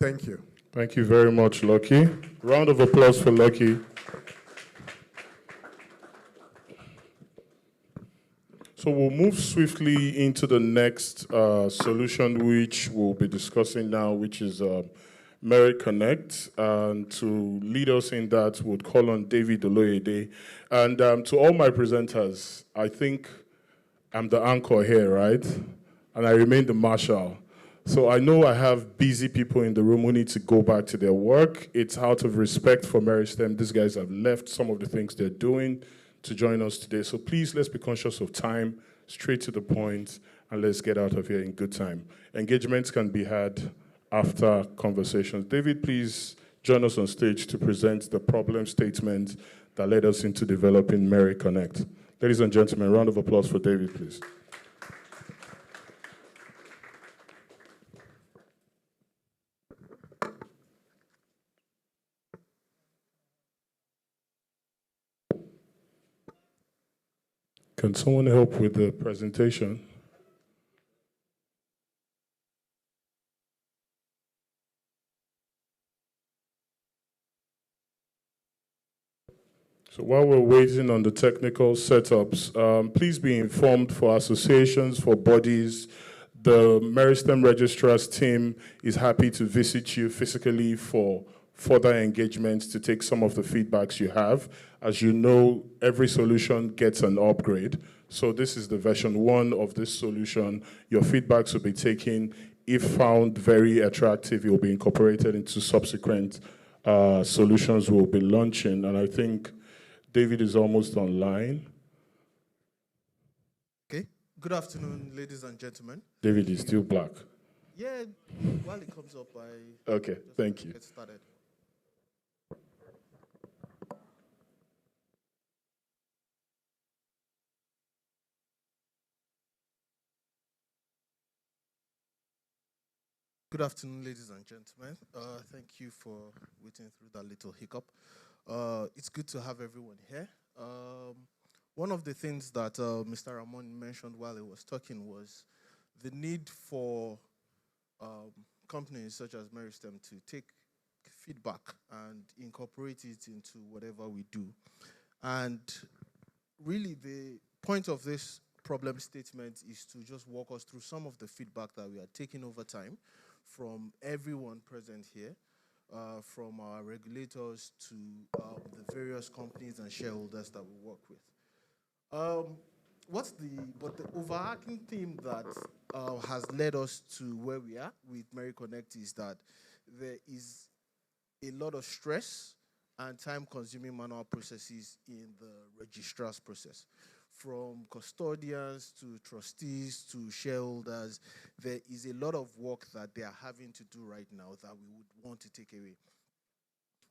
Thank you. Thank you very much, Lucky. Round of applause for Lucky. So we'll move swiftly into the next solution, which we'll be discussing now, which is Merit Connect. And to lead us in that, we'll call on David Oloyede. And to all my presenters, I think I'm the anchor here, right? And I remain the marshal. So I know I have busy people in the room who need to go back to their work. It's out of respect for Meristem. These guys have left some of the things they're doing to join us today. So please, let's be conscious of time, straight to the point, and let's get out of here in good time. Engagements can be had after conversations. David, please join us on stage to present the problem statement that led us into developing Merit Connect. Ladies and gentlemen, round of applause for David, please. Can someone help with the presentation? So while we're waiting on the technical setups, please be informed for associations, for bodies, the Meristem Registrars team is happy to visit you physically for further engagement to take some of the feedbacks you have. As you know, every solution gets an upgrade. So this is the version 1 of this solution. Your feedbacks will be taken. If found very attractive, it will be incorporated into subsequent solutions we'll be launching. And I think David is almost online. Okay. Good afternoon, ladies and gentlemen. David is still black. Yeah, while it comes up, Okay, thank you. Get started. Good afternoon, ladies and gentlemen. Thank you for waiting through that little hiccup. It's good to have everyone here. One of the things that Mr. Ramon mentioned while he was talking was the need for companies such as Meristem to take feedback and incorporate it into whatever we do. And really the point of this problem statement is to just walk us through some of the feedback that we are taking over time from everyone present here, from our regulators to the various companies and shareholders that we work with. But the overarching theme that has led us to where we are with MeriConnect is that there is a lot of stress and time-consuming manual processes in the registrar's process. From custodians to trustees to shareholders, there is a lot of work that they are having to do right now that we would want to take away.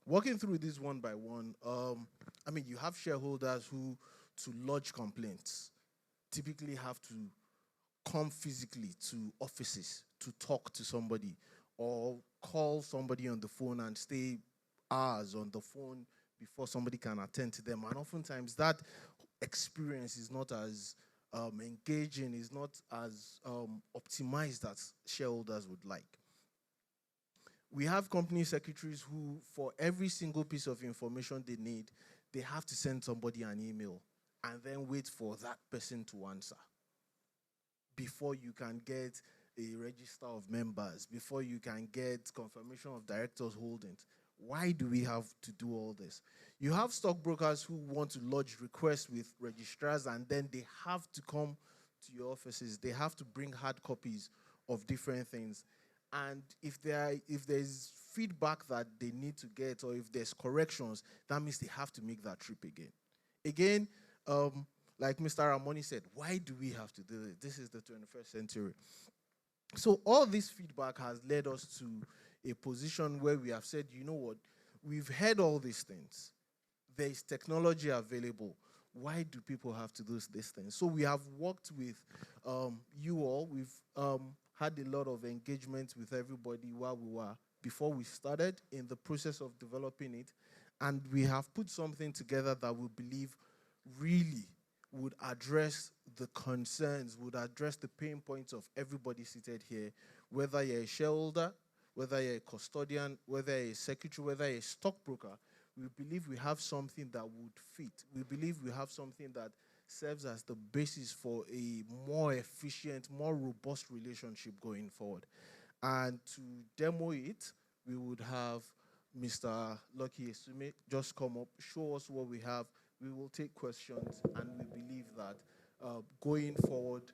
Walking through this one by one, I mean, you have shareholders who, to lodge complaints, typically have to come physically to offices to talk to somebody or call somebody on the phone and stay hours on the phone before somebody can attend to them. And oftentimes that experience is not as engaging, is not as optimized as shareholders would like. We have company secretaries who, for every single piece of information they need, they have to send somebody an email and then wait for that person to answer before you can get a register of members, before you can get confirmation of directors' holdings. Why do we have to do all this? You have stockbrokers who want to lodge requests with registrars and then they have to come to your offices. They have to bring hard copies of different things. And if there's feedback that they need to get or if there's corrections, that means they have to make that trip again. Again, like Mr. Ramoni said, why do we have to do it? This is the 21st century. So all this feedback has led us to a position where we have said, you know what, we've heard all these things. There is technology available. Why do people have to do these things? So we have worked with you all. We've had a lot of engagement with everybody before we started in the process of developing it. And we have put something together that we believe really would address the concerns, would address the pain points of everybody seated here, whether you're a shareholder, whether you're a custodian, whether you're a secretary, whether you're a stockbroker. We believe we have something that would fit. We believe we have something that serves as the basis for a more efficient, more robust relationship going forward. And to demo it, we would have Mr. Lucky Esume just come up, show us what we have. We will take questions, and we believe that going forward,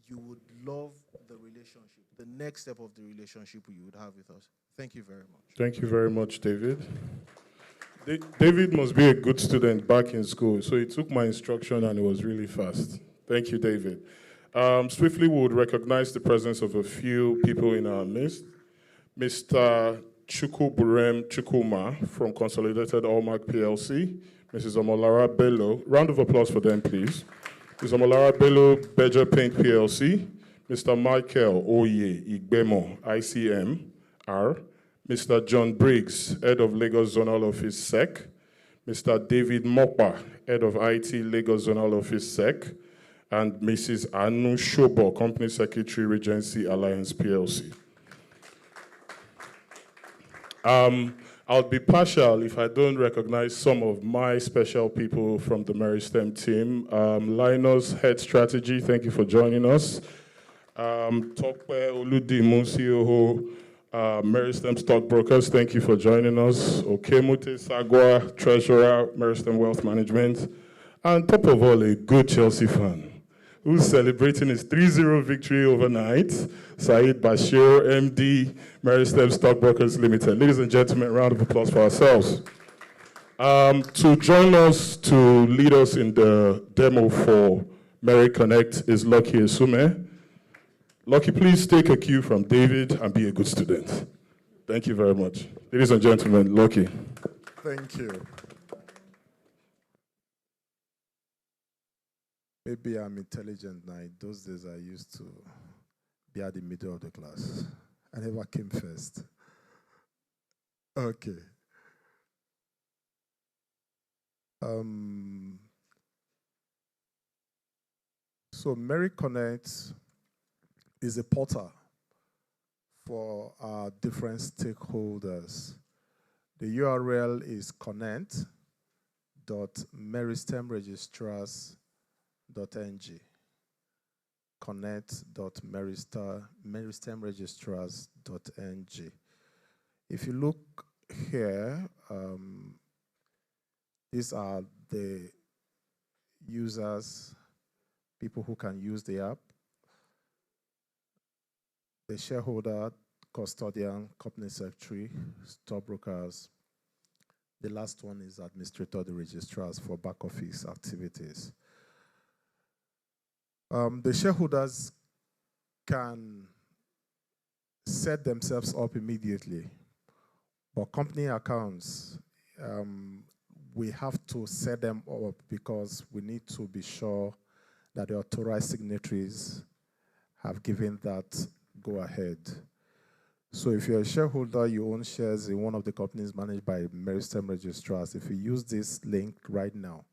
you would love the relationship, the next step of the relationship you would have with us. Thank you very much. Thank you very much, David. David must be a good student back in school, so he took my instruction and it was really fast. Thank you, David. Swiftly, we would recognize the presence of a few people in our midst. Mr. Chukwuburem Chukwuma from Consolidated Allmark PLC, Mrs. Omolara Bello. Round of applause for them, please. Mrs. Omolara Bello, Beja Paint PLC. Mr. Michael Oye Igbemo, ICM-R. Mr. John Briggs, Head of Lagos Zonal Office SEC. Mr. David Mokpa, Head of IT Lagos Zonal Office SEC. and Mrs. Anu Shobo, Company Secretary, Regency Alliance PLC. I'll be partial if I don't recognize some of my special people from the Meristem team. Linus, Head Strategy, thank you for joining us. Tokpe Oludimu, CEO, Meristem Stockbrokers, thank you for joining us. Okemute Sagwa, Treasurer, Meristem Wealth Management. And top of all, a good Chelsea fan who's celebrating his 3-0 victory overnight, Saeed Bashir, MD, Meristem Stockbrokers Limited. Ladies and gentlemen, round of applause for ourselves. To join us, to lead us in the demo for Meri Connect is Lucky Esume. Lucky, please take a cue from David and be a good student. Thank you very much. Ladies and gentlemen, Lucky. Thank you. Maybe I'm intelligent now. In those days, I used to be at the middle of the class. I never came first. Okay. So Meri Connect is a portal for our different stakeholders. The URL is connect.meristemregistrars.ng. connect.meristemregistrars.ng. If you look here, these are the users, people who can use the app. The shareholder, custodian, company secretary, stockbrokers. The last one is administrator, the registrars for back office activities. The shareholders can set themselves up immediately, but company accounts, we have to set them up because we need to be sure that the authorized signatories have given that go ahead. So if you're a shareholder, you own shares in one of the companies managed by Meristem Registrars, if you use this link right now,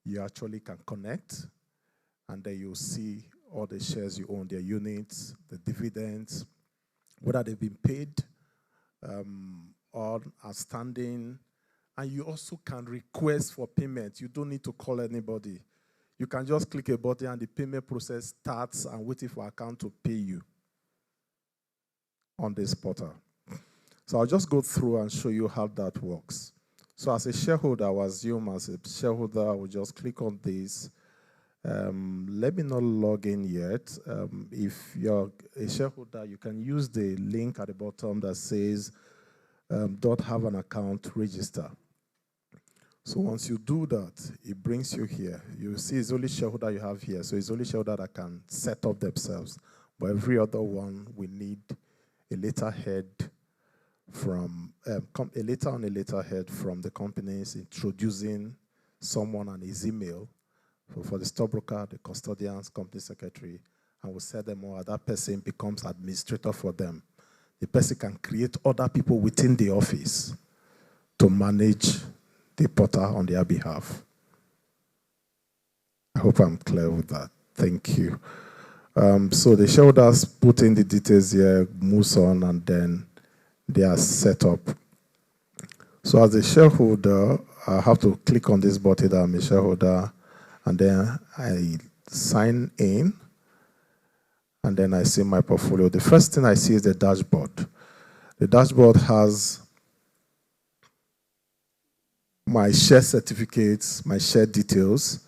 you actually can connect, and then you'll see all the shares you own, their units, the dividends, whether they've been paid or outstanding. And you also can request for payment. You don't need to call anybody. You can just click a button and the payment process starts and waiting for account to pay you on this portal. So I'll just go through and show you how that works. So as a shareholder, I will assume as a shareholder, I will just click on this. Let me not log in yet. If you're a shareholder, you can use the link at the bottom that says don't have an account, register. So once you do that, it brings you here. You see it's only shareholder you have here. So it's only shareholder that can set up themselves. But every other one, we need a letterhead from a letterhead from the companies introducing someone and his email for the stockbroker, the custodians, company secretary, and we'll set them all. That person becomes administrator for them. The person can create other people within the office to manage the portal on their behalf. I hope I'm clear with that. Thank you. So the shareholders put in the details here, moves on, and then they are set up. So as a shareholder, I have to click on this button that I'm a shareholder, and then I sign in, and then I see my portfolio. The first thing I see is the dashboard. The dashboard has my share certificates, my share details.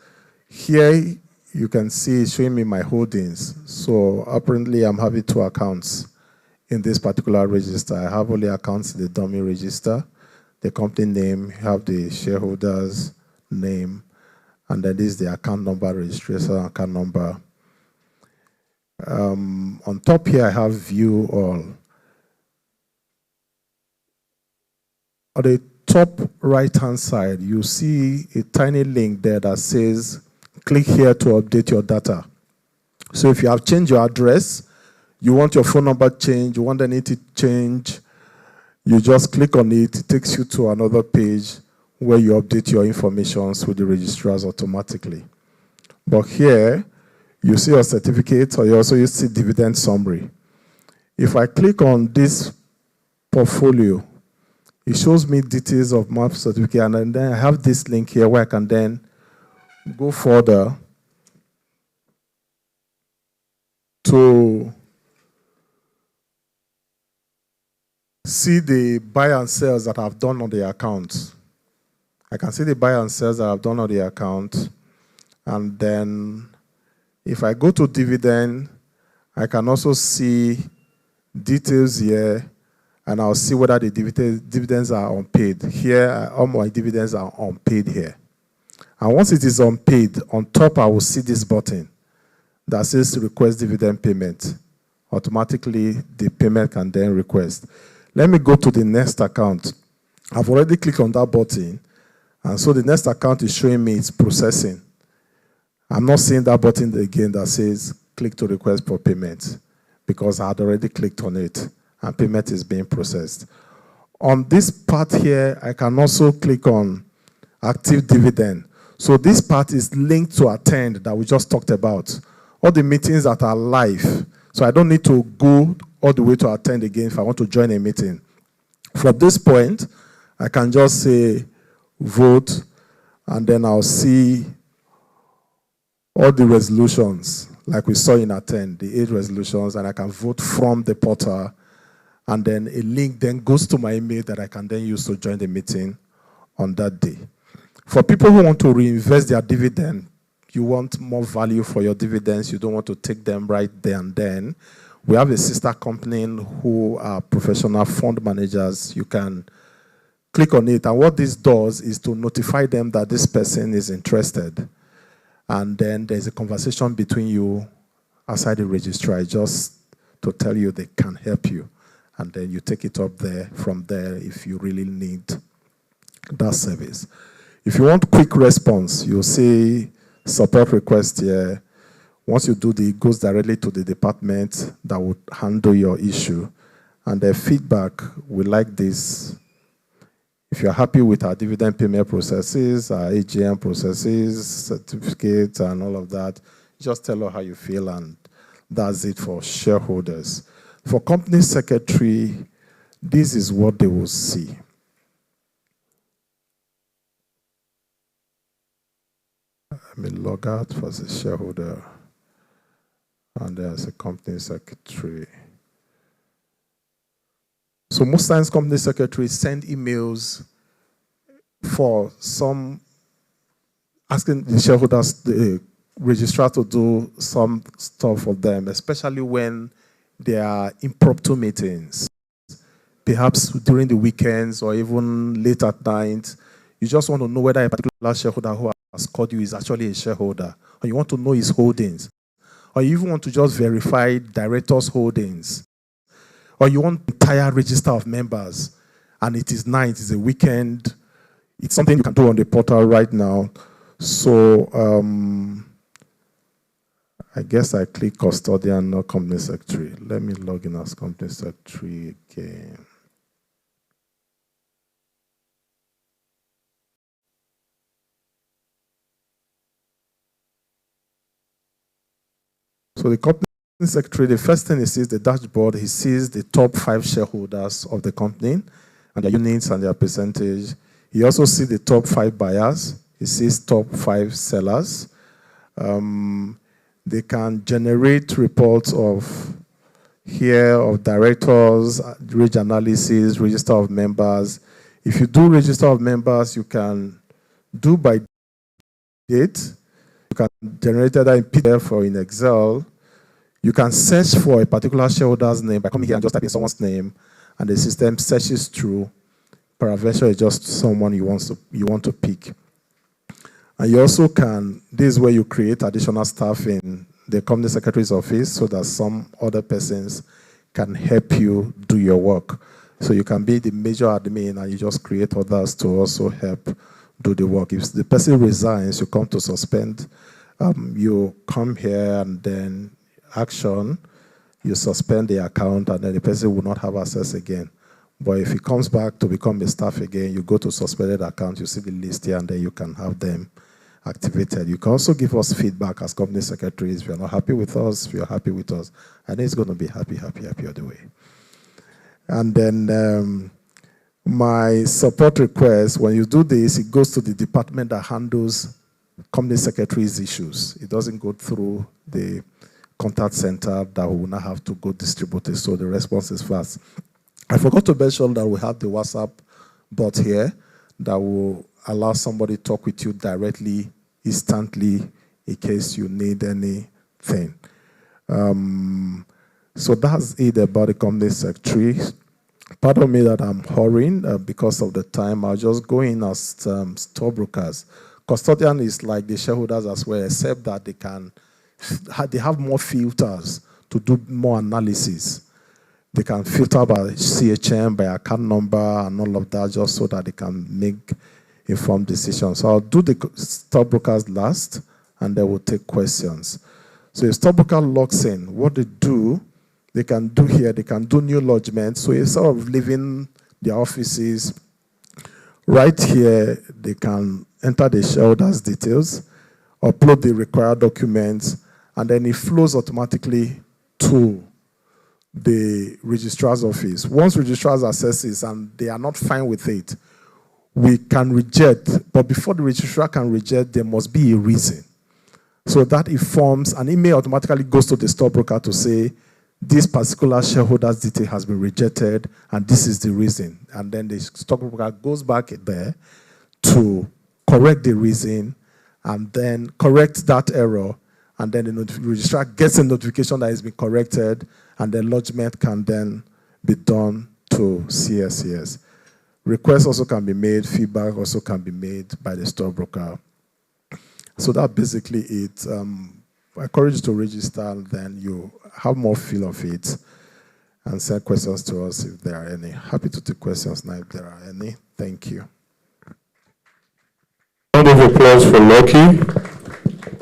Here you can see it's showing me my holdings. So apparently I'm having 2 accounts in this particular register. I have only accounts in the dummy register. The company name, you have the shareholder's name, and then this is the account number, registration account number. On top here, I have view all. On the top right-hand side, you see a tiny link there that says, click here to update your data. So if you have changed your address, you want your phone number changed, you want the name to change, you just click on it. It takes you to another page where you update your information with the registrars automatically. But here, you see your certificate, or you also see dividend summary. If I click on this portfolio, it shows me details of my certificate, and then I have this link here where I can then go further to see the buy and sells that I've done on the account. I can see the buy and sells that I've done on the account. And then if I go to dividend, I can also see details here, and I'll see whether the dividends are unpaid. Here, all my dividends are unpaid here. And once it is unpaid, on top I will see this button that says request dividend payment. Automatically, the payment can then request. Let me go to the next account. I've already clicked on that button, and so the next account is showing me it's processing. I'm not seeing that button again that says click to request for payment, because I had already clicked on it and payment is being processed. On this part here, I can also click on active dividend. So this part is linked to attend that we just talked about. All the meetings that are live. So I don't need to go all the way to attend again if I want to join a meeting. From this point, I can just say vote, and then I'll see all the resolutions, like we saw in attend, the 8 resolutions, and I can vote from the portal, and then a link then goes to my email that I can then use to join the meeting on that day. For people who want to reinvest their dividend, you want more value for your dividends, you don't want to take them right there and then, we have a sister company who are professional fund managers. You can click on it, and what this does is to notify them that this person is interested. And then there's a conversation between you outside the registrar just to tell you they can help you. And then you take it up there from there if you really need that service. If you want quick response, you'll see support request here. Once you do it goes directly to the department that would handle your issue. And the feedback, we like this. If you're happy with our dividend payment processes, our AGM processes, certificates, and all of that, just tell us how you feel, and that's it for shareholders. For company secretary, this is what they will see. Let me log out for the shareholder, and there's a company secretary. So most times company secretaries send emails for some, asking the shareholders, the registrar, to do some stuff for them, especially when there are impromptu meetings, perhaps during the weekends or even late at night. You just want to know whether a particular shareholder who has called you is actually a shareholder, or you want to know his holdings, or you even want to just verify directors' holdings, or you want the entire register of members, and it is night, it's a weekend. It's something you can do on the portal right now. So I guess I click custodian, not company secretary. Let me log in as company secretary again. So the company secretary, the first thing he sees, the dashboard, he sees the top 5 shareholders of the company and their units and their percentage. He also sees the top 5 buyers. He sees top 5 sellers. They can generate reports of directors, reg analysis, register of members. If you do register of members, you can do by date. You can generate that in PDF or in Excel. You can search for a particular shareholder's name by coming here and just typing someone's name, and the system searches through. Paraventure is just someone you want to pick. And you also can, this is where you create additional staff in the company secretary's office so that some other persons can help you do your work. So you can be the major admin and you just create others to also help do the work. If the person resigns, you come to suspend. You come here and then action, you suspend the account, and then the person will not have access again. But if he comes back to become a staff again, you go to suspended account, you see the list here, and then you can have them activated. You can also give us feedback as company secretaries. If you're not happy with us, if you're happy with us, and it's going to be happy all the way. And then my support request, when you do this, it goes to the department that handles company secretaries' issues. It doesn't go through the contact center that will now have to go distribute it, so the response is fast. I forgot to mention that we have the WhatsApp bot here that will allow somebody to talk with you directly, instantly, in case you need anything. So that's it about the company secretary. Pardon me that I'm hurrying because of the time. I'll just go in as stockbrokers. Custodian is like the shareholders as well, except that they have more filters to do more analysis. They can filter by CHM, by account number, and all of that, just so that they can make informed decisions. So I'll do the stockbrokers last, and then we'll take questions. So if stockbroker logs in, what they do, they can do here, they can do new lodgements. So instead of leaving their offices, right here, they can enter the shareholders' details, upload the required documents, and then it flows automatically to the registrar's office. Once registrars assesses and they are not fine with it, we can reject, but before the registrar can reject, there must be a reason. So that informs, an email automatically goes to the stockbroker to say, this particular shareholder's detail has been rejected, and this is the reason. And then the stockbroker goes back there to correct the reason, and then correct that error, and then the registrar gets a notification that it's been corrected, and the lodgement can then be done to CSCS. Requests also can be made, feedback also can be made by the stockbroker. So that's basically it. I encourage you to register, and then you have more feel of it, and send questions to us if there are any. Happy to take questions now if there are any. Thank you. Round of applause for Lucky.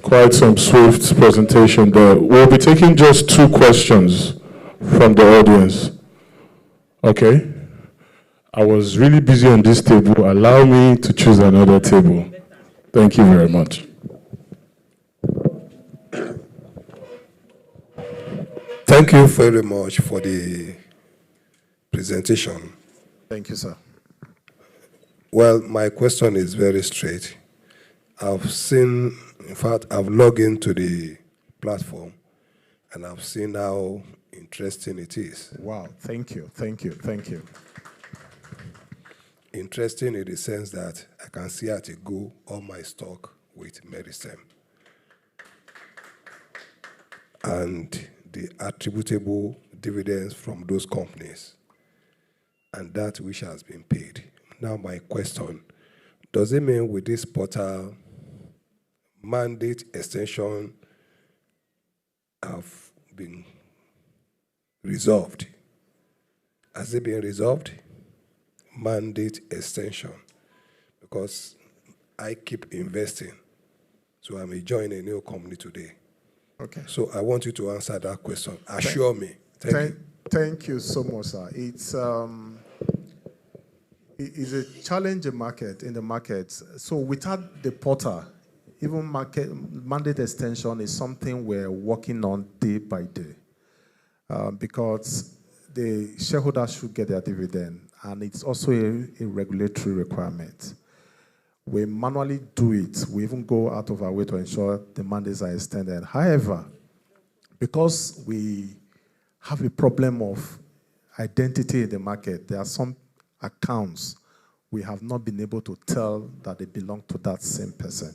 Quite some swift presentation there. We'll be taking just 2 questions from the audience. Okay? I was really busy on this table. Allow me to choose another table. Thank you very much. Thank you very much for the presentation. Thank you, sir. Well, my question is very straight. I've seen, in fact, I've logged into the platform, and I've seen how interesting it is. Wow, thank you, thank you, thank you. Interesting in the sense that I can see how to go on my stock with Meristem. And the attributable dividends from those companies, and that which has been paid. Now my question, does it mean with this portal, mandate extension have been resolved? Has it been resolved? Mandate extension. Because I keep investing, so I may join a new company today. Okay. So I want you to answer that question. Assure me. Thank you. Thank you so much, sir. It's it is a challenge in the market. So without the portal, even mandate extension is something we're working on day by day, because the shareholders should get their dividend, and it's also a regulatory requirement. We manually do it. We even go out of our way to ensure the mandates are extended. However, because we have a problem of identity in the market, there are some accounts we have not been able to tell that they belong to that same person.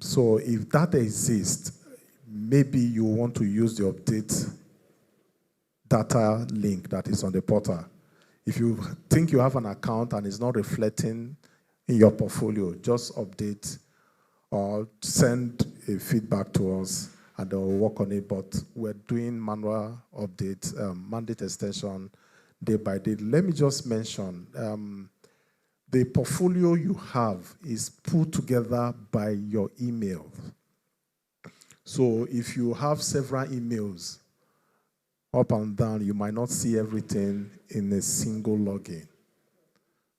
So if that exists, maybe you want to use the update data link that is on the portal. If you think you have an account and it's not reflecting in your portfolio, just update or send a feedback to us, and they'll work on it. But we're doing manual update, mandate extension day by day. Let me just mention, the portfolio you have is put together by your email. So if you have several emails up and down, you might not see everything in a single login.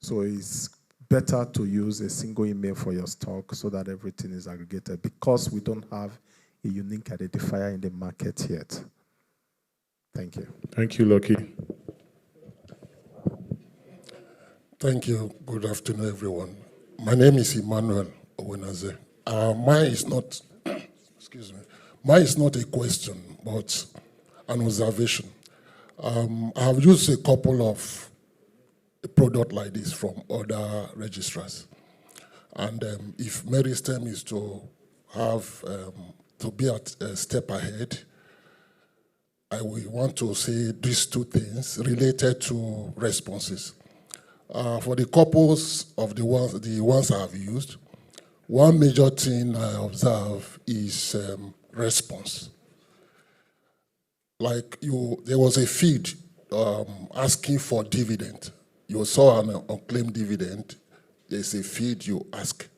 So it's better to use a single email for your stock so that everything is aggregated, because we don't have a unique identifier in the market yet. Thank you. Thank you, Lucky. Thank you. Good afternoon, everyone. My name is Emmanuel Owenaze. Mine is not, excuse me, mine is not a question, but an observation. I've used a couple of products like this from other registrars. And if Meristem is to have, to be at a step ahead, I will want to say these two things related to responses. For the couples of the ones I've used, one major thing I observe is response. Like there was a feed asking for dividend. You saw an unclaimed dividend, there's a feed you ask.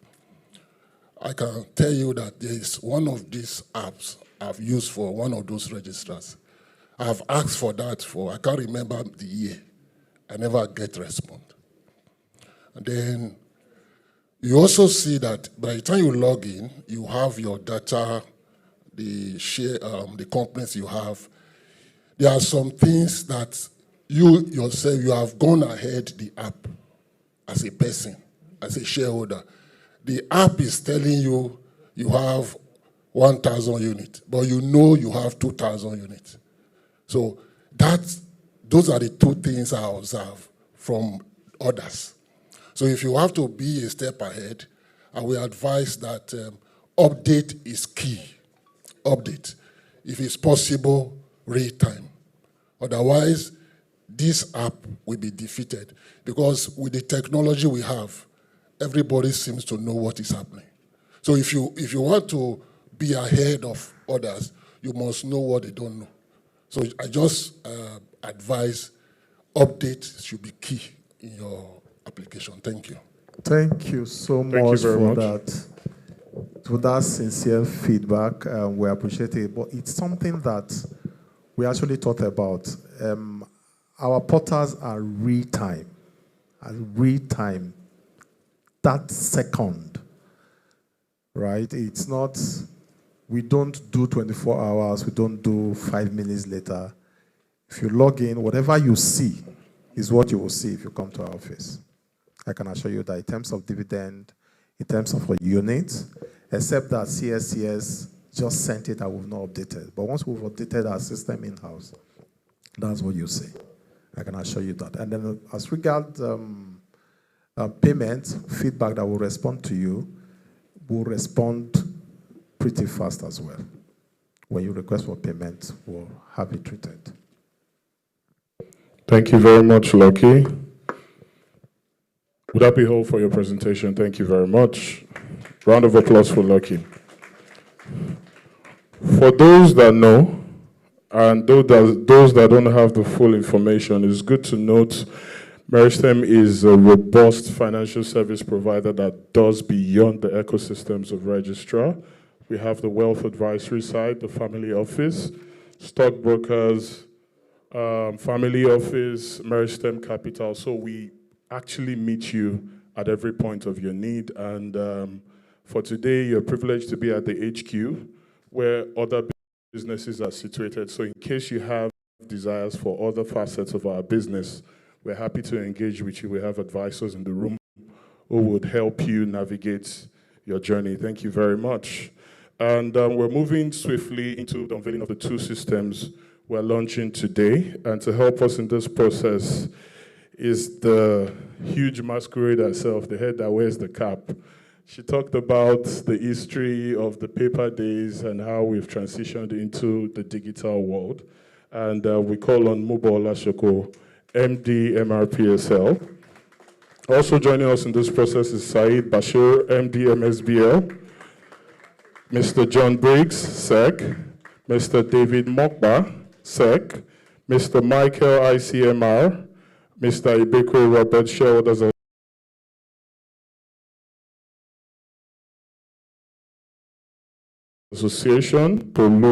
I can tell you that there is one of these apps I've used for one of those registrars. I've asked for that for, I can't remember the year. I never get response. And then you also see that by the time you log in, you have your data, the share, the companies you have. There are some things that you yourself, you have gone ahead the app as a person, as a shareholder. The app is telling you you have 1,000 units, but you know you have 2,000 units. So those are the two things I observe from others. So if you have to be a step ahead, I will advise that update is key. Update. If it's possible, real time. Otherwise, this app will be defeated, because with the technology we have, everybody seems to know what is happening. So if you want to be ahead of others, you must know what they don't know. So I just advise update should be key in your application. Thank you. Thank you so much for that. For that sincere feedback, we appreciate it. But it's something that we actually thought about. Our portals are real time. That second, right? It's not, we don't do 24 hours, we don't do 5 minutes later. If you log in, whatever you see is what you will see if you come to our office. I can assure you that in terms of dividend, in terms of a unit, except that CSCS just sent it and we've not updated. But once we've updated our system in-house, that's what you see. I can assure you that. And then as regards payment, feedback that will respond to you, will respond pretty fast as well. When you request for payment, we'll have it treated. Thank you very much, Lucky. Would that be all for your presentation? Thank you very much. Round of applause for Lucky. For those that know, and those that don't have the full information, it's good to note Meristem is a robust financial service provider that does beyond the ecosystems of registrar. We have the wealth advisory side, the family office, stockbrokers, family office, Meristem Capital. So we actually meet you at every point of your need. And for today, you're privileged to be at the HQ where other businesses are situated. So in case you have desires for other facets of our business, we're happy to engage with you. We have advisors in the room who would help you navigate your journey. Thank you very much. And we're moving swiftly into the unveiling of the two systems we're launching today. And to help us in this process is the huge masquerade herself, the head that wears the cap. She talked about the history of the paper days and how we've transitioned into the digital world. And we call on Mubo Olashoko, MD, MRPSL. Also joining us in this process is Saeed Bashir, MD, MSBL, Mr. John Briggs, SEC, Mr. David Mokba, SEC, Mr. Michael, ICMR, Mr. Ibeko Robert, Shareholders Association, to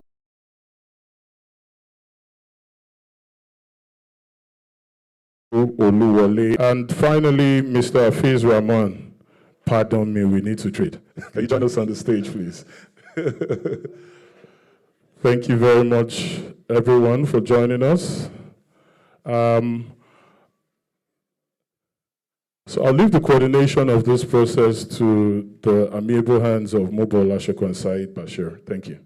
Tolu Oluwole. And finally, Mr. Afiz Rahman. Pardon me, we need to trade. Can you join us on the stage, please? Thank you very much, everyone, for joining us. So I'll leave the coordination of this process to the amiable hands of Mobol Asheko and Said Bashir. Thank you.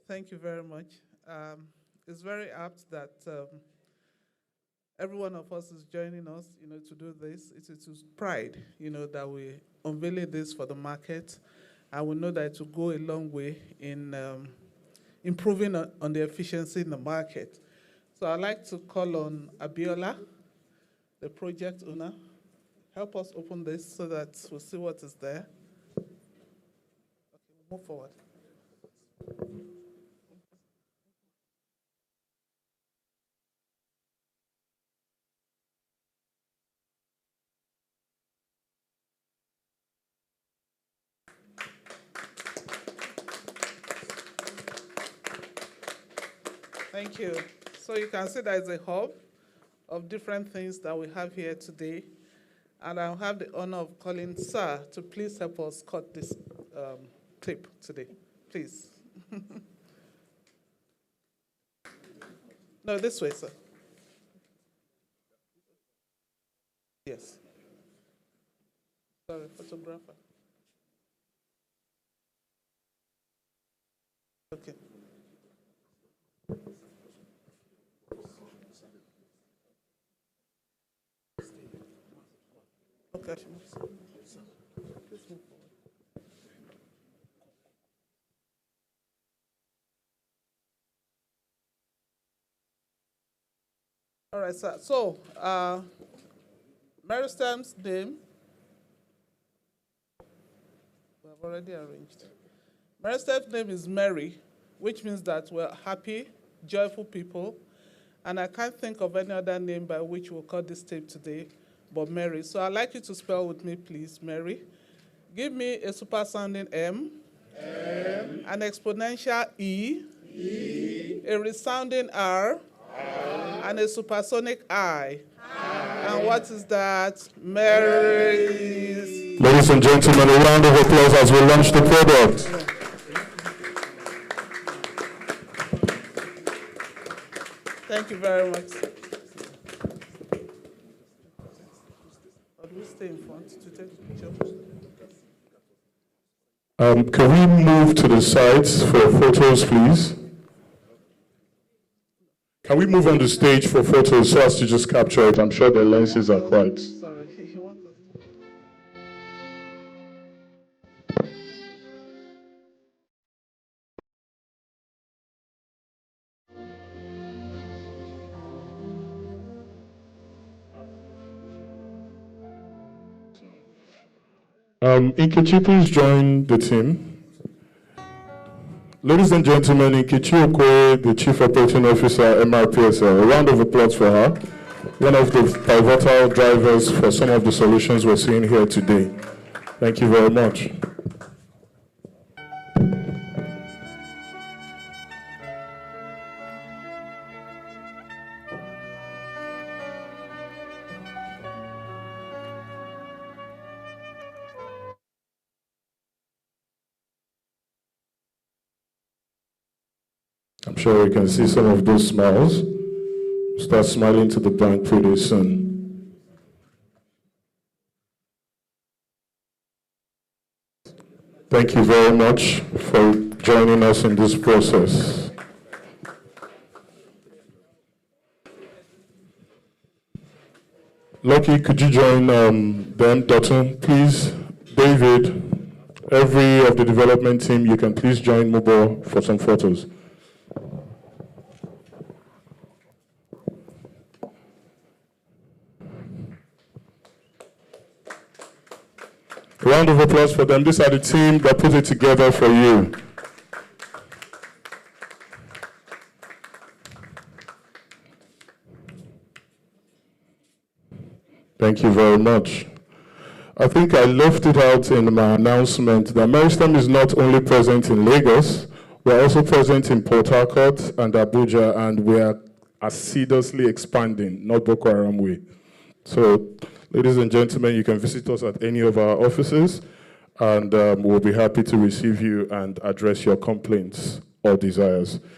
Thank you very much. It's very apt that every one of us is joining us, to do this. It is with pride, that we unveiling this for the market, and we know that it will go a long way in improving on the efficiency in the market. So I'd like to call on Abiola, the project owner. Help us open this so that we'll see what is there. Okay, move forward. Thank you. So you can see there is a hub of different things that we have here today. And I'll have the honor of calling Sir to please help us cut this clip today. Please. No, this way, sir. Yes. Sorry, photographer. Okay. Okay. All right, sir. So, Meristem's name, we have already arranged. Meristem's name is Mary, which means that we're happy, joyful people, and I can't think of any other name by which we'll call this tape today but Mary. So I'd like you to spell with me, please, Mary. Give me a super sounding M, an exponential E, a resounding R, and a supersonic I. And what is that? Mary's. Ladies and gentlemen, a round of applause as we launch the product. Thank you very much. Do we stay in front to take the picture? Can we move to the sides for photos, please? Can we move on the stage for photos so as to just capture it? I'm sure the lenses are quite. Sorry, he wants us. Nkechi, please join the team. Ladies and gentlemen, Nkechi Okoye, the Chief Operating Officer, MRPSL. A round of applause for her. One of the pivotal drivers for some of the solutions we're seeing here today. Thank you very much. I'm sure you can see some of those smiles. Start smiling to the bank pretty soon. Thank you very much for joining us in this process. Lucky, could you join them, Dotun, please? David, every of the development team, you can please join Mobile for some photos. Round of applause for them. These are the team that put it together for you. Thank you very much. I think I left it out in my announcement that Meristem is not only present in Lagos, we're also present in Port Harcourt and Abuja, and we are assiduously expanding, not Boko Haram way. So, ladies and gentlemen, you can visit us at any of our offices, and we'll be happy to receive you and address your complaints or desires.